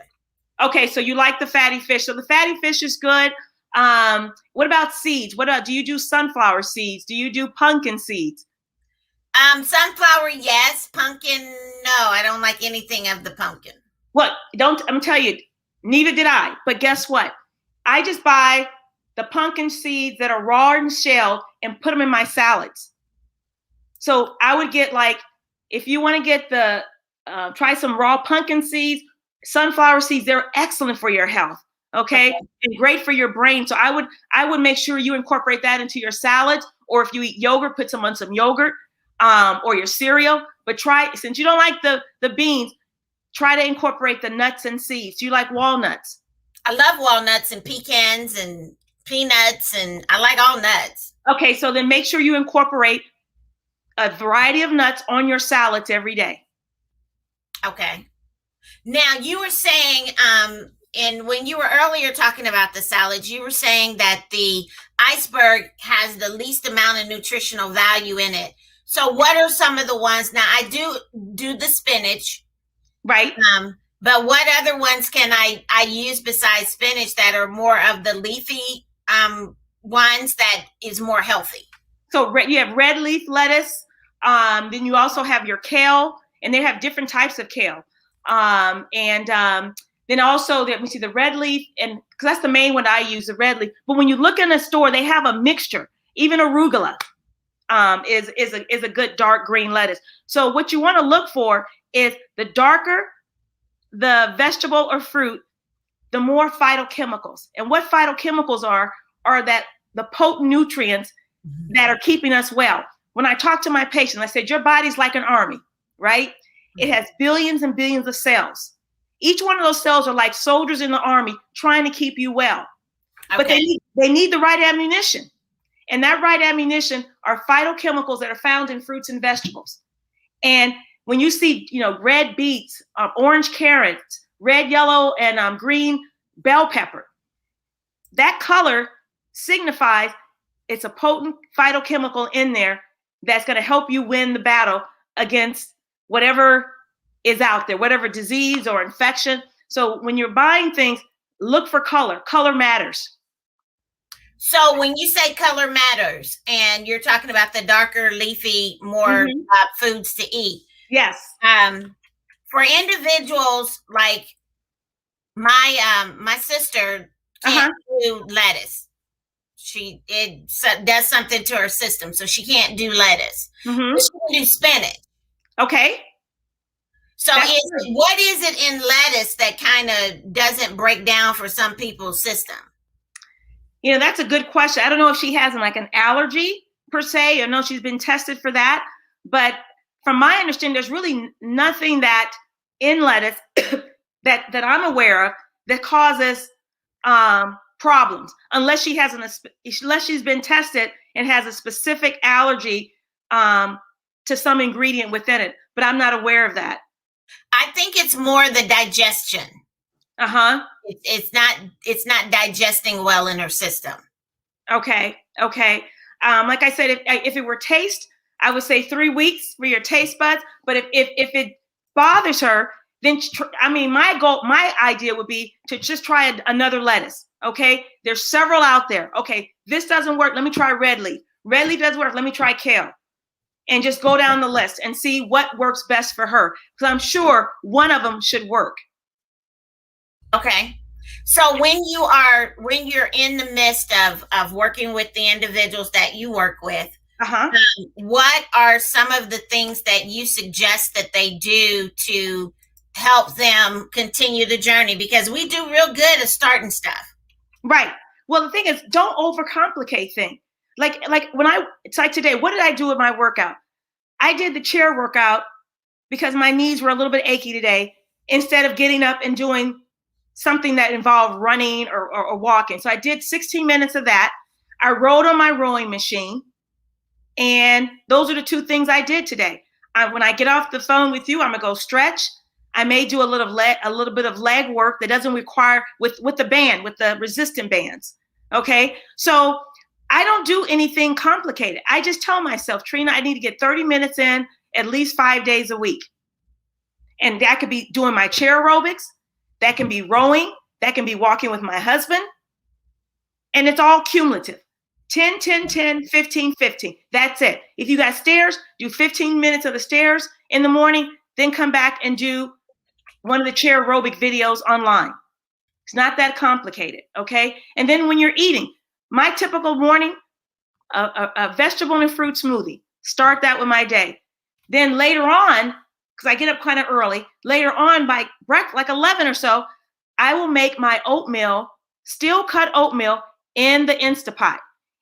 Okay, so you like the fatty fish. So the fatty fish is good. What about seeds? Do you do sunflower seeds? Do you do pumpkin seeds? Sunflower, yes. Pumpkin, no. I don't like anything of the pumpkin. What? I'm telling you, neither did I. But guess what? I just buy the pumpkin seeds that are raw and shelled and put them in my salads. So I would get, if you want to get try some raw pumpkin seeds, sunflower seeds, they're excellent for your health. Okay. And great for your brain. So I would make sure you incorporate that into your salads, or if you eat yogurt, put some on some yogurt, or your cereal. But since you don't like the beans, try to incorporate the nuts and seeds. Do you like walnuts? I love walnuts and pecans and peanuts, and I like all nuts. Okay, so then make sure you incorporate a variety of nuts on your salads every day. Okay. Now you were saying, and when you were earlier talking about the salads, you were saying that the iceberg has the least amount of nutritional value in it. So what are some of the ones? Now I do the spinach. Right. But what other ones can I use besides spinach that are more of the leafy ones that is more healthy? So you have red leaf lettuce. Then you also have your kale, and they have different types of kale. Then also, let me see, the red leaf, and because that's the main one I use, the red leaf. But when you look in a store, they have a mixture. Even arugula is a good dark green lettuce. So what you want to look for is the darker the vegetable or fruit, the more phytochemicals. And what phytochemicals are that the potent nutrients that are keeping us well. When I talk to my patients, I said, your body's like an army, right? It has billions and billions of cells. Each one of those cells are like soldiers in the army trying to keep you well. Okay. But they need the right ammunition. And that right ammunition are phytochemicals that are found in fruits and vegetables. And when you see, red beets, orange carrots, red, yellow, and green bell pepper, that color signifies it's a potent phytochemical in there that's going to help you win the battle against whatever is out there, whatever disease or infection. So when you're buying things, look for color. Color matters. So when you say color matters, and you're talking about the darker, leafy, more foods to eat. Yes. For individuals like my sister can't do lettuce. It does something to her system, so she can't do lettuce. But she can do spinach. Okay. So what is it in lettuce that kind of doesn't break down for some people's system? That's a good question. I don't know if she has an allergy per se, or no, she's been tested for that. But from my understanding, there's really nothing that in lettuce that I'm aware of that causes problems, unless she's been tested and has a specific allergy to some ingredient within it. But I'm not aware of that. I think it's more the digestion. It's not digesting well in her system. Okay. Like I said, if it were taste, I would say 3 weeks for your taste buds. But if it bothers her, then my idea would be to just try another lettuce. Okay, there's several out there. Okay, this doesn't work. Let me try red leaf. Red leaf doesn't work. Let me try kale. And just go down the list and see what works best for her. Because I'm sure one of them should work. Okay. So when you're in the midst of working with the individuals that you work with, what are some of the things that you suggest that they do to help them continue the journey? Because we do real good at starting stuff. Right. Well, the thing is, don't overcomplicate things. Like it's like today, what did I do with my workout? I did the chair workout because my knees were a little bit achy today, instead of getting up and doing something that involved running or walking. So I did 16 minutes of that. I rode on my rowing machine. And those are the 2 things I did today. When I get off the phone with you, I'm going to go stretch. I may do a little bit of leg work that doesn't require with the band, with the resistant bands. Okay. So I don't do anything complicated. I just tell myself, Trina, I need to get 30 minutes in at least 5 days a week. And that could be doing my chair aerobics. That can be rowing. That can be walking with my husband. And it's all cumulative. 10, 10, 10, 15, 15. That's it. If you got stairs, do 15 minutes of the stairs in the morning, then come back and do one of the chair aerobic videos online. It's not that complicated, okay? And then when you're eating, my typical morning, a vegetable and fruit smoothie. Start that with my day. Then later on, because I get up kind of early, later on by breakfast, like 11 or so, I will make my oatmeal, steel cut oatmeal in the Instapot.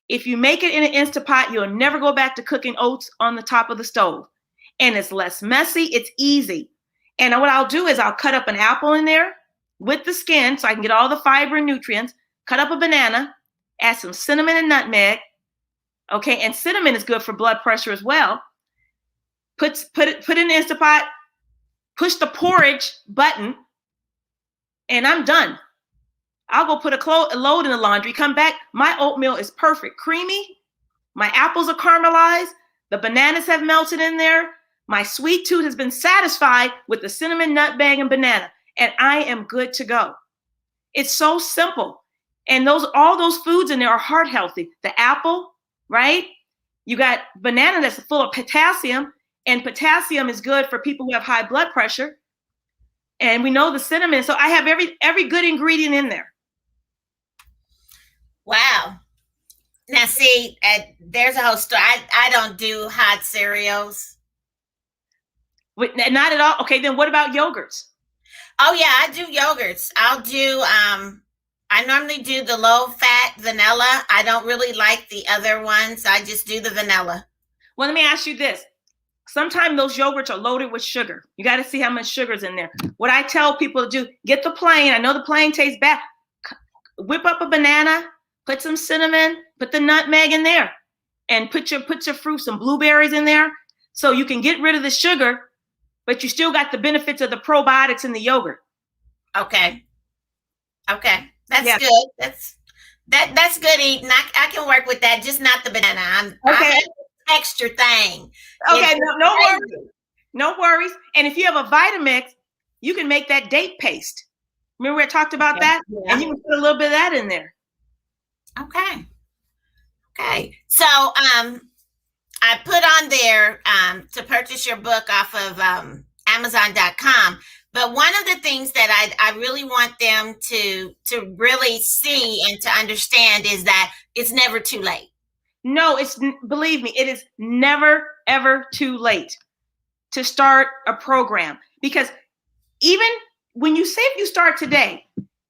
If you make it in an Instapot, you'll never go back to cooking oats on the top of the stove. And it's less messy. It's easy. And what I'll do is I'll cut up an apple in there with the skin so I can get all the fiber and nutrients, cut up a banana, add some cinnamon and nutmeg. Okay, and cinnamon is good for blood pressure as well. Put it in the Instapot, push the porridge button, and I'm done. I'll go put a load in the laundry, come back. My oatmeal is perfect, creamy. My apples are caramelized. The bananas have melted in there. My sweet tooth has been satisfied with the cinnamon, nutmeg, and banana. and I am good to go. It's so simple. And all those foods in there are heart healthy. The apple, right? You got banana that's full of potassium, and potassium is good for people who have high blood pressure. And we know the cinnamon. So I have every good ingredient in there. Wow. Now, see, there's a whole story. I don't do hot cereals. Not at all. Okay, then what about yogurts? Oh, yeah, I do yogurts. I normally do the low-fat vanilla. I don't really like the other ones. I just do the vanilla. Well, let me ask you this. Sometimes those yogurts are loaded with sugar. You got to see how much sugar's in there. What I tell people to do, get the plain. I know the plain tastes bad. Whip up a banana, put some cinnamon, put the nutmeg in there, and put your fruit, some blueberries in there, so you can get rid of the sugar, but you still got the benefits of the probiotics in the yogurt. Okay. That's good. That's good eating. I can work with that, just not the banana. Okay. Extra thing. Okay, no worries. No worries. And if you have a Vitamix, you can make that date paste. Remember we talked about that? Yeah. And you can put a little bit of that in there. Okay. So I put on there to purchase your book off of Amazon.com. But one of the things that I really want them to really see and to understand is that it's never too late. No, believe me, it is never, ever too late to start a program. Because even when if you start today,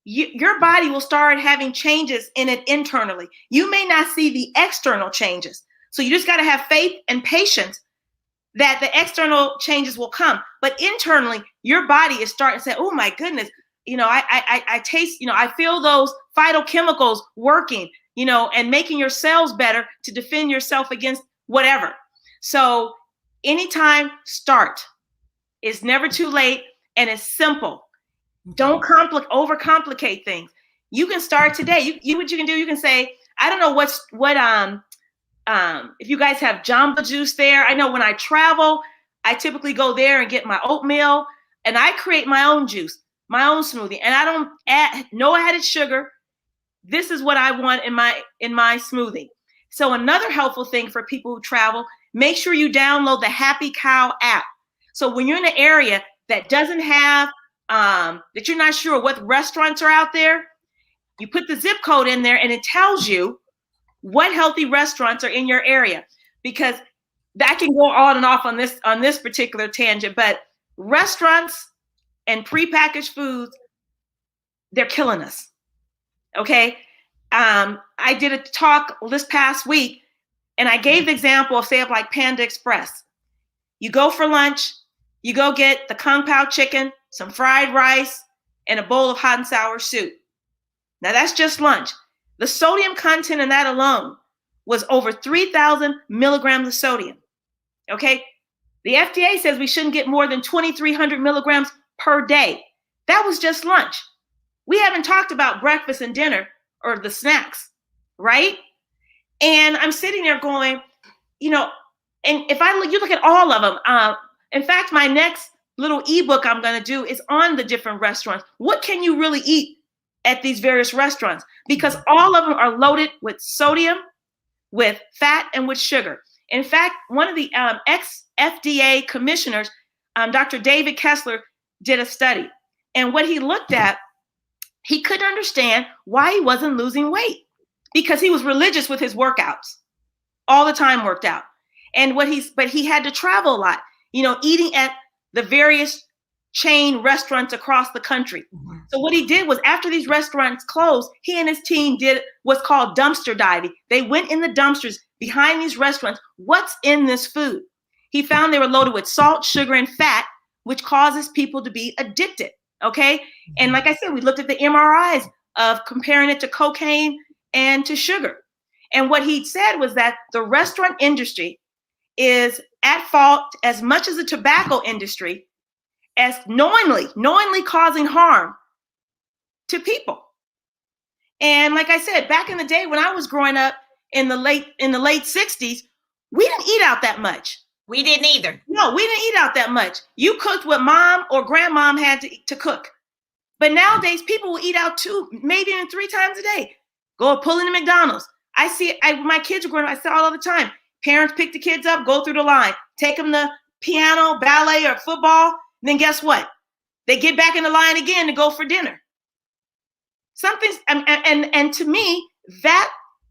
your body will start having changes in it internally. You may not see the external changes. So you just got to have faith and patience that the external changes will come. But internally, your body is starting to say, oh my goodness, I taste, I feel those phytochemicals working, and making your cells better to defend yourself against whatever. So anytime, start. It's never too late, and it's simple. Don't overcomplicate things. You can start today. What you can do, you can say, I don't know if you guys have Jamba Juice there. I know when I travel, I typically go there and get my oatmeal, and I create my own juice, my own smoothie, and I don't add no added sugar. This is what I want in my smoothie. So another helpful thing for people who travel, make sure you download the Happy Cow app. So when you're in an area that doesn't have, that you're not sure what restaurants are out there, you put the zip code in there and it tells you what healthy restaurants are in your area. Because that can go on and off on this particular tangent, but restaurants and prepackaged foods, they're killing us. Okay. I did a talk this past week, and I gave the example of, say, like Panda Express. You go for lunch, you go get the Kung Pao chicken, some fried rice, and a bowl of hot and sour soup. Now that's just lunch. The sodium content in that alone was over 3,000 milligrams of sodium. Okay. The FDA says we shouldn't get more than 2,300 milligrams per day. That was just lunch. We haven't talked about breakfast and dinner or the snacks, right? And I'm sitting there going, and if you look at all of them, in fact, my next little ebook I'm going to do is on the different restaurants. What can you really eat at these various restaurants? Because all of them are loaded with sodium, with fat, and with sugar. In fact, one of the ex-FDA commissioners, Dr. David Kessler, did a study. And what he looked at, he couldn't understand why he wasn't losing weight, because he was religious with his workouts, all the time worked out. And but he had to travel a lot, eating at the various chain restaurants across the country. Mm-hmm. So what he did was, after these restaurants closed, he and his team did what's called dumpster diving. They went in the dumpsters behind these restaurants. What's in this food? He found they were loaded with salt, sugar, and fat, which causes people to be addicted. Okay. And like I said, we looked at the MRIs of comparing it to cocaine and to sugar. And what he said was that the restaurant industry is at fault as much as the tobacco industry, as knowingly causing harm to people. And like I said, back in the day when I was growing up in the late 60s, we didn't eat out that much. We didn't either. No, we didn't eat out that much. You cooked what mom or grandmom had to cook. But nowadays, people will eat out 2, maybe even 3 times a day. Go pull into McDonald's. I see it. My kids are growing up. I see it all the time. Parents pick the kids up, go through the line, take them to piano, ballet, or football. And then guess what? They get back in the line again to go for dinner. Something's, and to me, that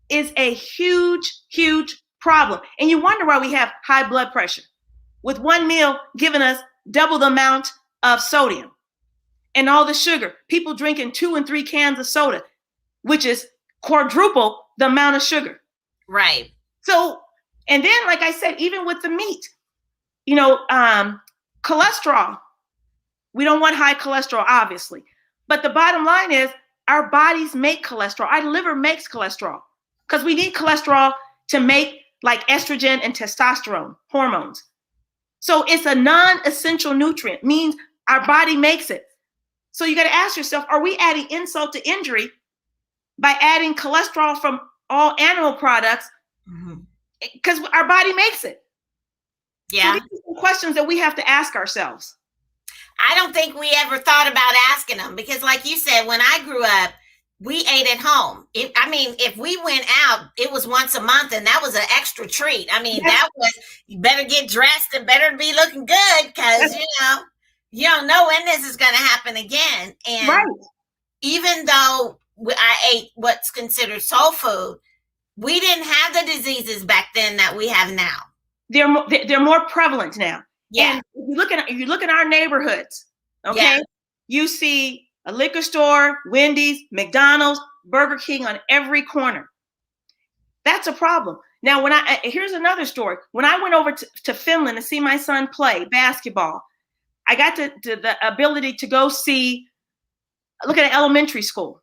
is a huge, huge problem. And you wonder why we have high blood pressure, with one meal giving us double the amount of sodium and all the sugar. People drinking 2 and 3 cans of soda, which is quadruple the amount of sugar. Right. So, and then, like I said, even with the meat, cholesterol, we don't want high cholesterol, obviously. But the bottom line is our bodies make cholesterol. Our liver makes cholesterol because we need cholesterol to make like estrogen and testosterone hormones. So it's a non-essential nutrient, means our body makes it. So you got to ask yourself, are we adding insult to injury by adding cholesterol from all animal products? Because our body makes it. Yeah. So these are questions that we have to ask ourselves. I don't think we ever thought about asking them because, like you said, when I grew up, we ate at home. If we went out, it was once a month, and that was an extra treat. That was, you better get dressed and better be looking good because, you don't know when this is going to happen again. And right. Even though I ate what's considered soul food, we didn't have the diseases back then that we have now. They're more prevalent now. Yeah. And if you look at our neighborhoods, okay, yeah. You see a liquor store, Wendy's, McDonald's, Burger King on every corner. That's a problem. Now, here's another story. When I went over to Finland to see my son play basketball, I got to the ability to go look at an elementary school.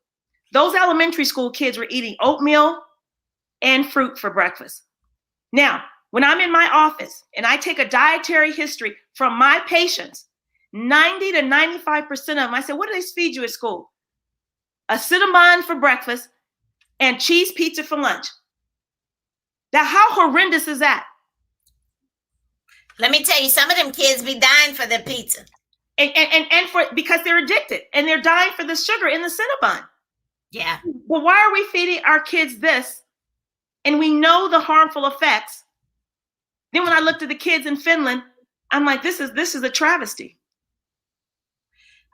Those elementary school kids were eating oatmeal and fruit for breakfast. Now, when I'm in my office and I take a dietary history from my patients, 90 to 95% of them, I said, what do they feed you at school? A cinnamon for breakfast and cheese pizza for lunch. Now, how horrendous is that? Let me tell you, some of them kids be dying for the pizza. And because they're addicted and they're dying for the sugar in the cinnamon. Yeah. Well, why are we feeding our kids this? And we know the harmful effects. Then when I looked at the kids in Finland, I'm like, this is a travesty.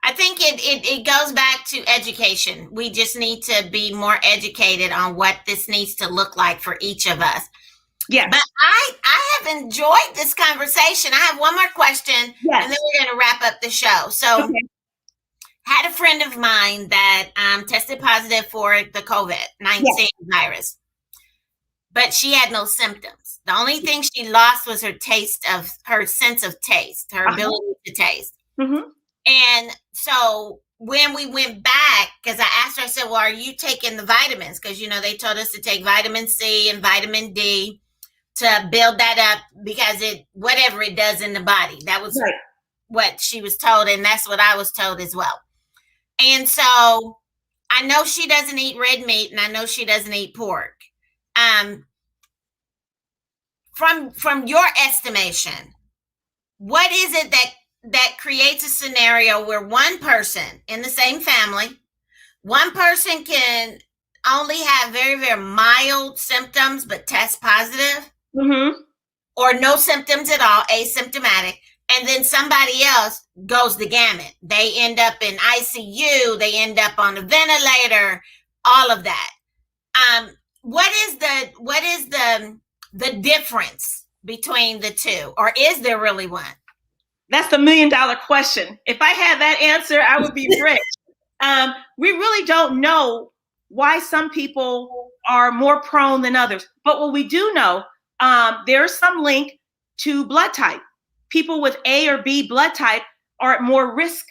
I think it goes back to education. We just need to be more educated on what this needs to look like for each of us. Yeah. But I have enjoyed this conversation. I have one more question, yes. And then we're going to wrap up the show. So okay. Had a friend of mine that tested positive for the COVID-19 virus, but she had no symptoms. The only thing she lost was her sense of taste, her ability to taste. Mm-hmm. And so when we went back, because I asked her, I said, well, are you taking the vitamins? Because, they told us to take vitamin C and vitamin D to build that up because whatever it does in the body. That was right. What she was told. And that's what I was told as well. And so I know she doesn't eat red meat and I know she doesn't eat pork. From your estimation, what is it that creates a scenario where one person in the same family, one person can only have very, very mild symptoms but test positive, mm-hmm. or no symptoms at all, asymptomatic, and then somebody else goes the gamut. They end up in ICU, they end up on a ventilator, all of that. What is the difference between the two, or is there really one? That's the $1 million question. If I had that answer, I would be rich. We really don't know why some people are more prone than others. But what we do know, there's some link to blood type. People with A or B blood type are at more risk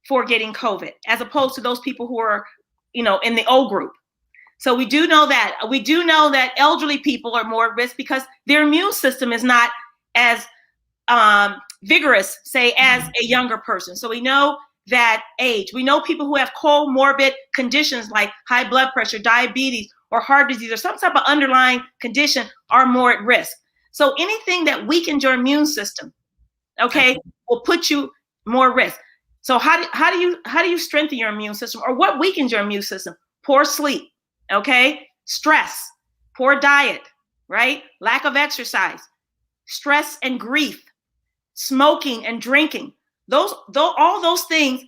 for getting COVID, as opposed to those people who are, in the O group. So we do know that. We do know that elderly people are more at risk because their immune system is not as vigorous, say, as a younger person. So we know that age. We know people who have comorbid conditions like high blood pressure, diabetes, or heart disease, or some type of underlying condition are more at risk. So anything that weakens your immune system, okay, will put you more risk. So how do you strengthen your immune system, or what weakens your immune system? Poor sleep, okay? Stress, poor diet, right? Lack of exercise, stress and grief, smoking and drinking. All those things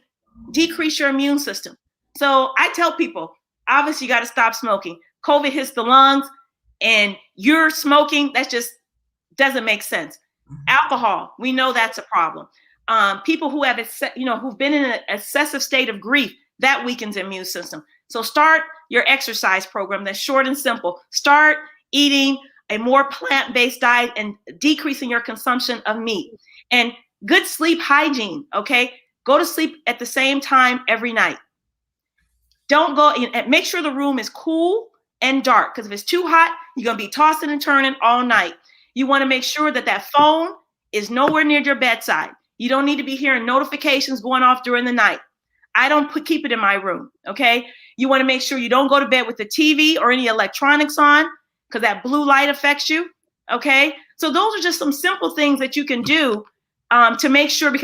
decrease your immune system. So I tell people, obviously you got to stop smoking. COVID hits the lungs and you're smoking. That just doesn't make sense. Alcohol, we know that's a problem. People who have, who've been in an excessive state of grief, that weakens the immune system. So start your exercise program that's short and simple. Start eating a more plant-based diet and decreasing your consumption of meat. And good sleep hygiene, okay? Go to sleep at the same time every night. Don't go, make sure the room is cool and dark, because if it's too hot, you're going to be tossing and turning all night. You want to make sure that that phone is nowhere near your bedside. You don't need to be hearing notifications going off during the night. I don't keep it in my room, okay? You want to make sure you don't go to bed with the TV or any electronics on, because that blue light affects you, okay? So those are just some simple things that you can do to make sure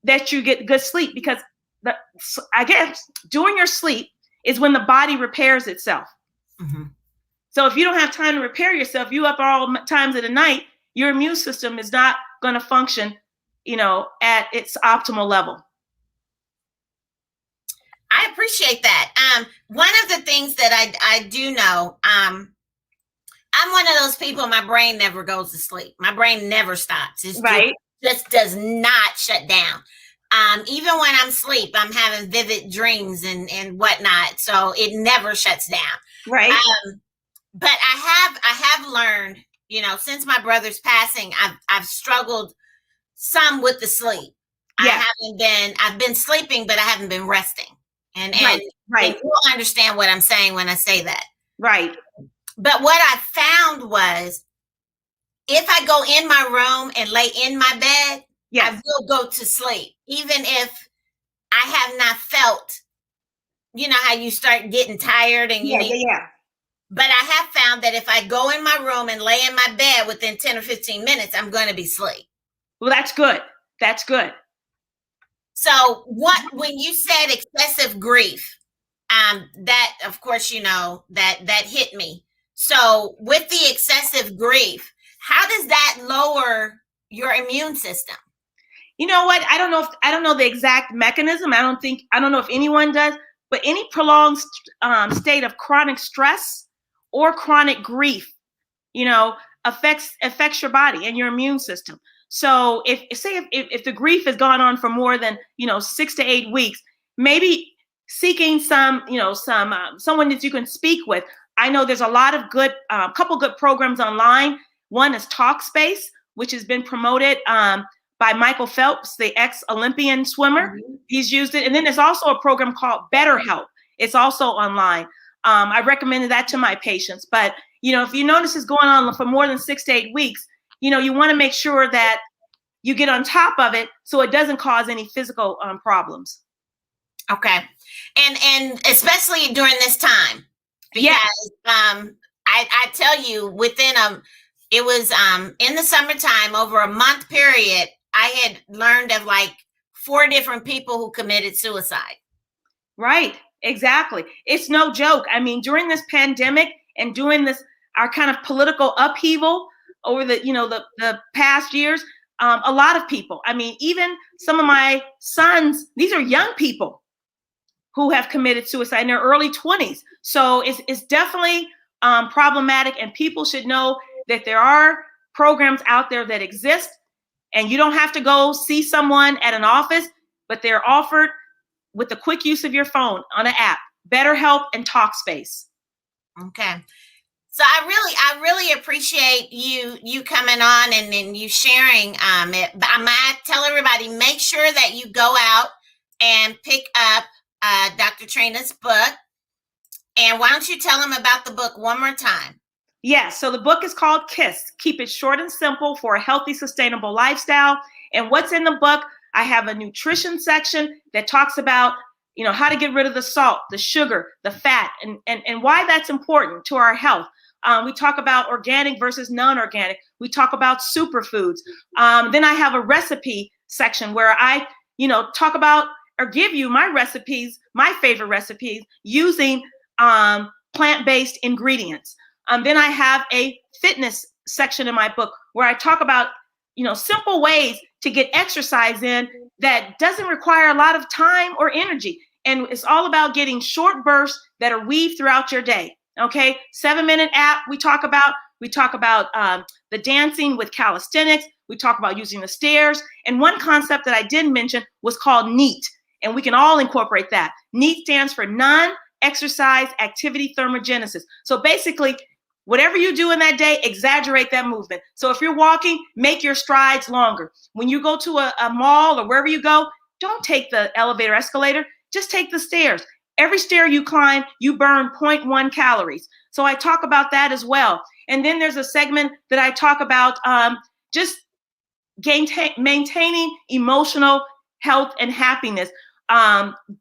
that you get good sleep, because I guess during your sleep is when the body repairs itself. Mm-hmm. So if you don't have time to repair yourself, you up all times of the night, your immune system is not going to function, at its optimal level. I appreciate that. One of the things that I do know, I'm one of those people, my brain never goes to sleep. My brain never stops. It just does not shut down. Even when I'm asleep, I'm having vivid dreams and whatnot. So it never shuts down. Right. But I have learned, since my brother's passing, I've struggled some with the sleep. Yeah. I've been sleeping, but I haven't been resting. And you'll understand what I'm saying when I say that. Right. But what I found was, if I go in my room and lay in my bed, yes, I will go to sleep, even if I have not felt, how you start getting tired and you need. Yeah. But I have found that if I go in my room and lay in my bed within 10 or 15 minutes, I'm going to be asleep. Well, that's good. That's good. So when you said excessive grief, that, of course, that hit me. So with the excessive grief, how does that lower your immune system? You know what? I don't know the exact mechanism. I don't know if anyone does, but any prolonged state of chronic stress or chronic grief, affects your body and your immune system. So if the grief has gone on for more than, 6 to 8 weeks, maybe seeking someone that you can speak with. I know there's a lot of couple good programs online. One is Talkspace, which has been promoted by Michael Phelps, the ex-Olympian swimmer. Mm-hmm. He's used it. And then there's also a program called BetterHelp. It's also online. I recommended that to my patients. But, if you notice it's going on for more than 6 to 8 weeks, you want to make sure that you get on top of it so it doesn't cause any physical problems. Okay. And especially during this time. Because I tell you, it was in the summertime, over a month period, I had learned of like 4 different people who committed suicide. Right. Exactly. It's no joke. I mean, during this pandemic and during our kind of political upheaval over the past years, a lot of people, I mean, even some of my sons, these are young people who have committed suicide in their early 20s. So it's definitely problematic, and people should know that there are programs out there that exist, and you don't have to go see someone at an office, but they're offered with the quick use of your phone on an app, BetterHelp and Talkspace. Okay. So I really appreciate you coming on and you sharing it. But I might tell everybody, make sure that you go out and pick up Dr. Trina's book. And why don't you tell them about the book one more time? Yes. So the book is called KISS, Keep It Short and Simple for a Healthy, Sustainable Lifestyle. And what's in the book? I have a nutrition section that talks about, how to get rid of the salt, the sugar, the fat, and why that's important to our health. We talk about organic versus non-organic. We talk about superfoods. Then I have a recipe section where I, talk about or give you my recipes, my favorite recipes, using plant-based ingredients. Then I have a fitness section in my book where I talk about, simple ways to get exercise in that doesn't require a lot of time or energy. And it's all about getting short bursts that are weaved throughout your day. Okay, 7-minute app we talk about. We talk about the dancing with calisthenics. We talk about using the stairs. And one concept that I didn't mention was called NEAT. And we can all incorporate that. NEAT stands for non-exercise activity thermogenesis. So basically, whatever you do in that day, exaggerate that movement. So if you're walking, make your strides longer. When you go to a mall or wherever you go, don't take the elevator, escalator. Just take the stairs. Every stair you climb, you burn 0.1 calories. So I talk about that as well. And then there's a segment that I talk about just maintaining emotional health and happiness.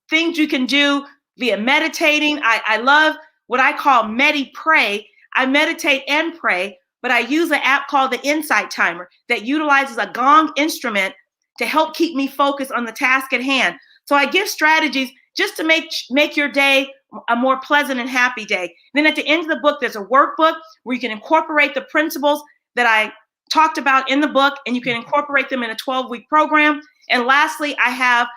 Things you can do via meditating. I love what I call Medi-Pray. I meditate and pray, but I use an app called the Insight Timer that utilizes a gong instrument to help keep me focused on the task at hand. So I give strategies just to make your day a more pleasant and happy day. Then at the end of the book, there's a workbook where you can incorporate the principles that I talked about in the book, and you can incorporate them in a 12-week program. And lastly, I have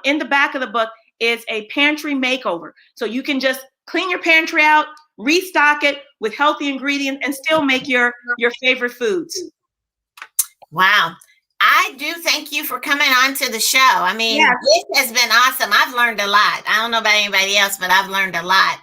in the back of the book is a pantry makeover. So you can just clean your pantry out, restock it with healthy ingredients, and still make your favorite foods. Wow. I do thank you for coming on to the show. I mean, This has been awesome. I've learned a lot. I don't know about anybody else, but I've learned a lot.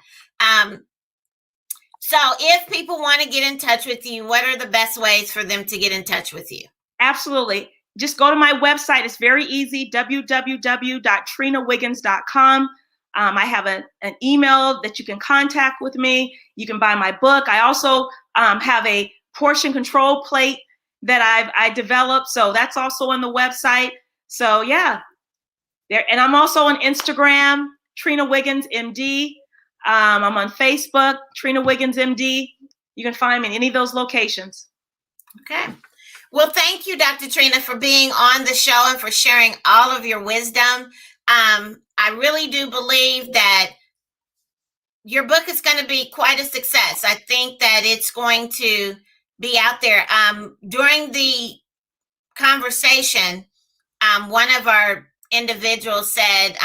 So if people want to get in touch with you, what are the best ways for them to get in touch with you? Absolutely. Just go to my website. It's very easy, www.trinawiggins.com. I have an email that you can contact with me. You can buy my book. I also have a portion control plate that I developed. So that's also on the website. So yeah, there. And I'm also on Instagram, Trina Wiggins, MD. I'm on Facebook, Trina Wiggins, MD. You can find me in any of those locations. Okay. Well, thank you, Dr. Trina, for being on the show and for sharing all of your wisdom. I really do believe that your book is going to be quite a success. I think that it's going to be out there. During the conversation, one of our individuals said,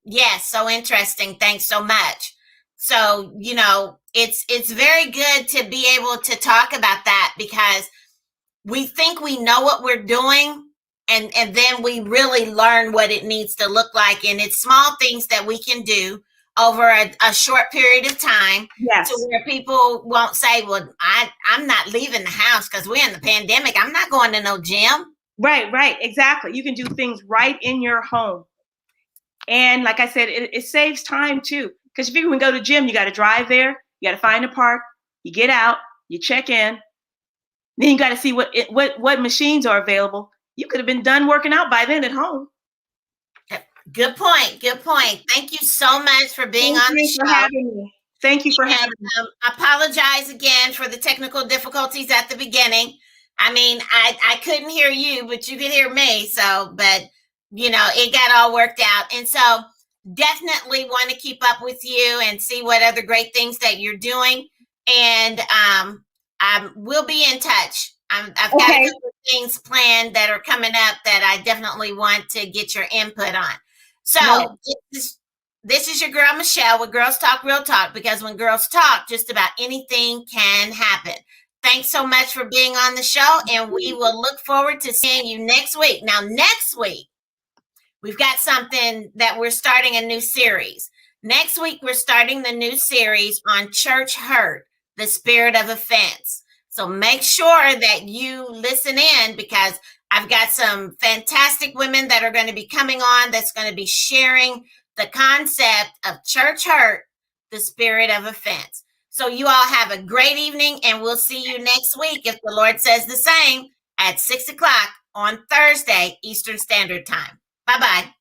yes, so interesting. Thanks so much. So, it's very good to be able to talk about that, because we think we know what we're doing, and then we really learn what it needs to look like. And it's small things that we can do over a short period of time. Yes. To where people won't say, well, I'm not leaving the house because we're in the pandemic. I'm not going to no gym. Right. Exactly. You can do things right in your home. And like I said, it saves time too. Because if you can go to the gym, you got to drive there. You got to find a park. You get out. You check in. Then you got to see what machines are available. You could have been done working out by then at home. Good point. Thank you so much for being on the show. Thank you for having me. Apologize again for the technical difficulties at the beginning. I mean, I couldn't hear you, but you could hear me. So, but it got all worked out. And so definitely want to keep up with you and see what other great things that you're doing. And we'll be in touch. I've got a couple of things planned that are coming up that I definitely want to get your input on. So this is your girl, Michelle, with Girls Talk Real Talk, because when girls talk, just about anything can happen. Thanks so much for being on the show, and we will look forward to seeing you next week. Now, next week, we've got something that we're starting a new series. Next week, we're starting the new series on church hurt, the spirit of offense. So make sure that you listen in, because I've got some fantastic women that are going to be coming on that's going to be sharing the concept of church hurt, the spirit of offense. So you all have a great evening, and we'll see you next week, if the Lord says the same, at 6 o'clock on Thursday, Eastern Standard Time. Bye-bye.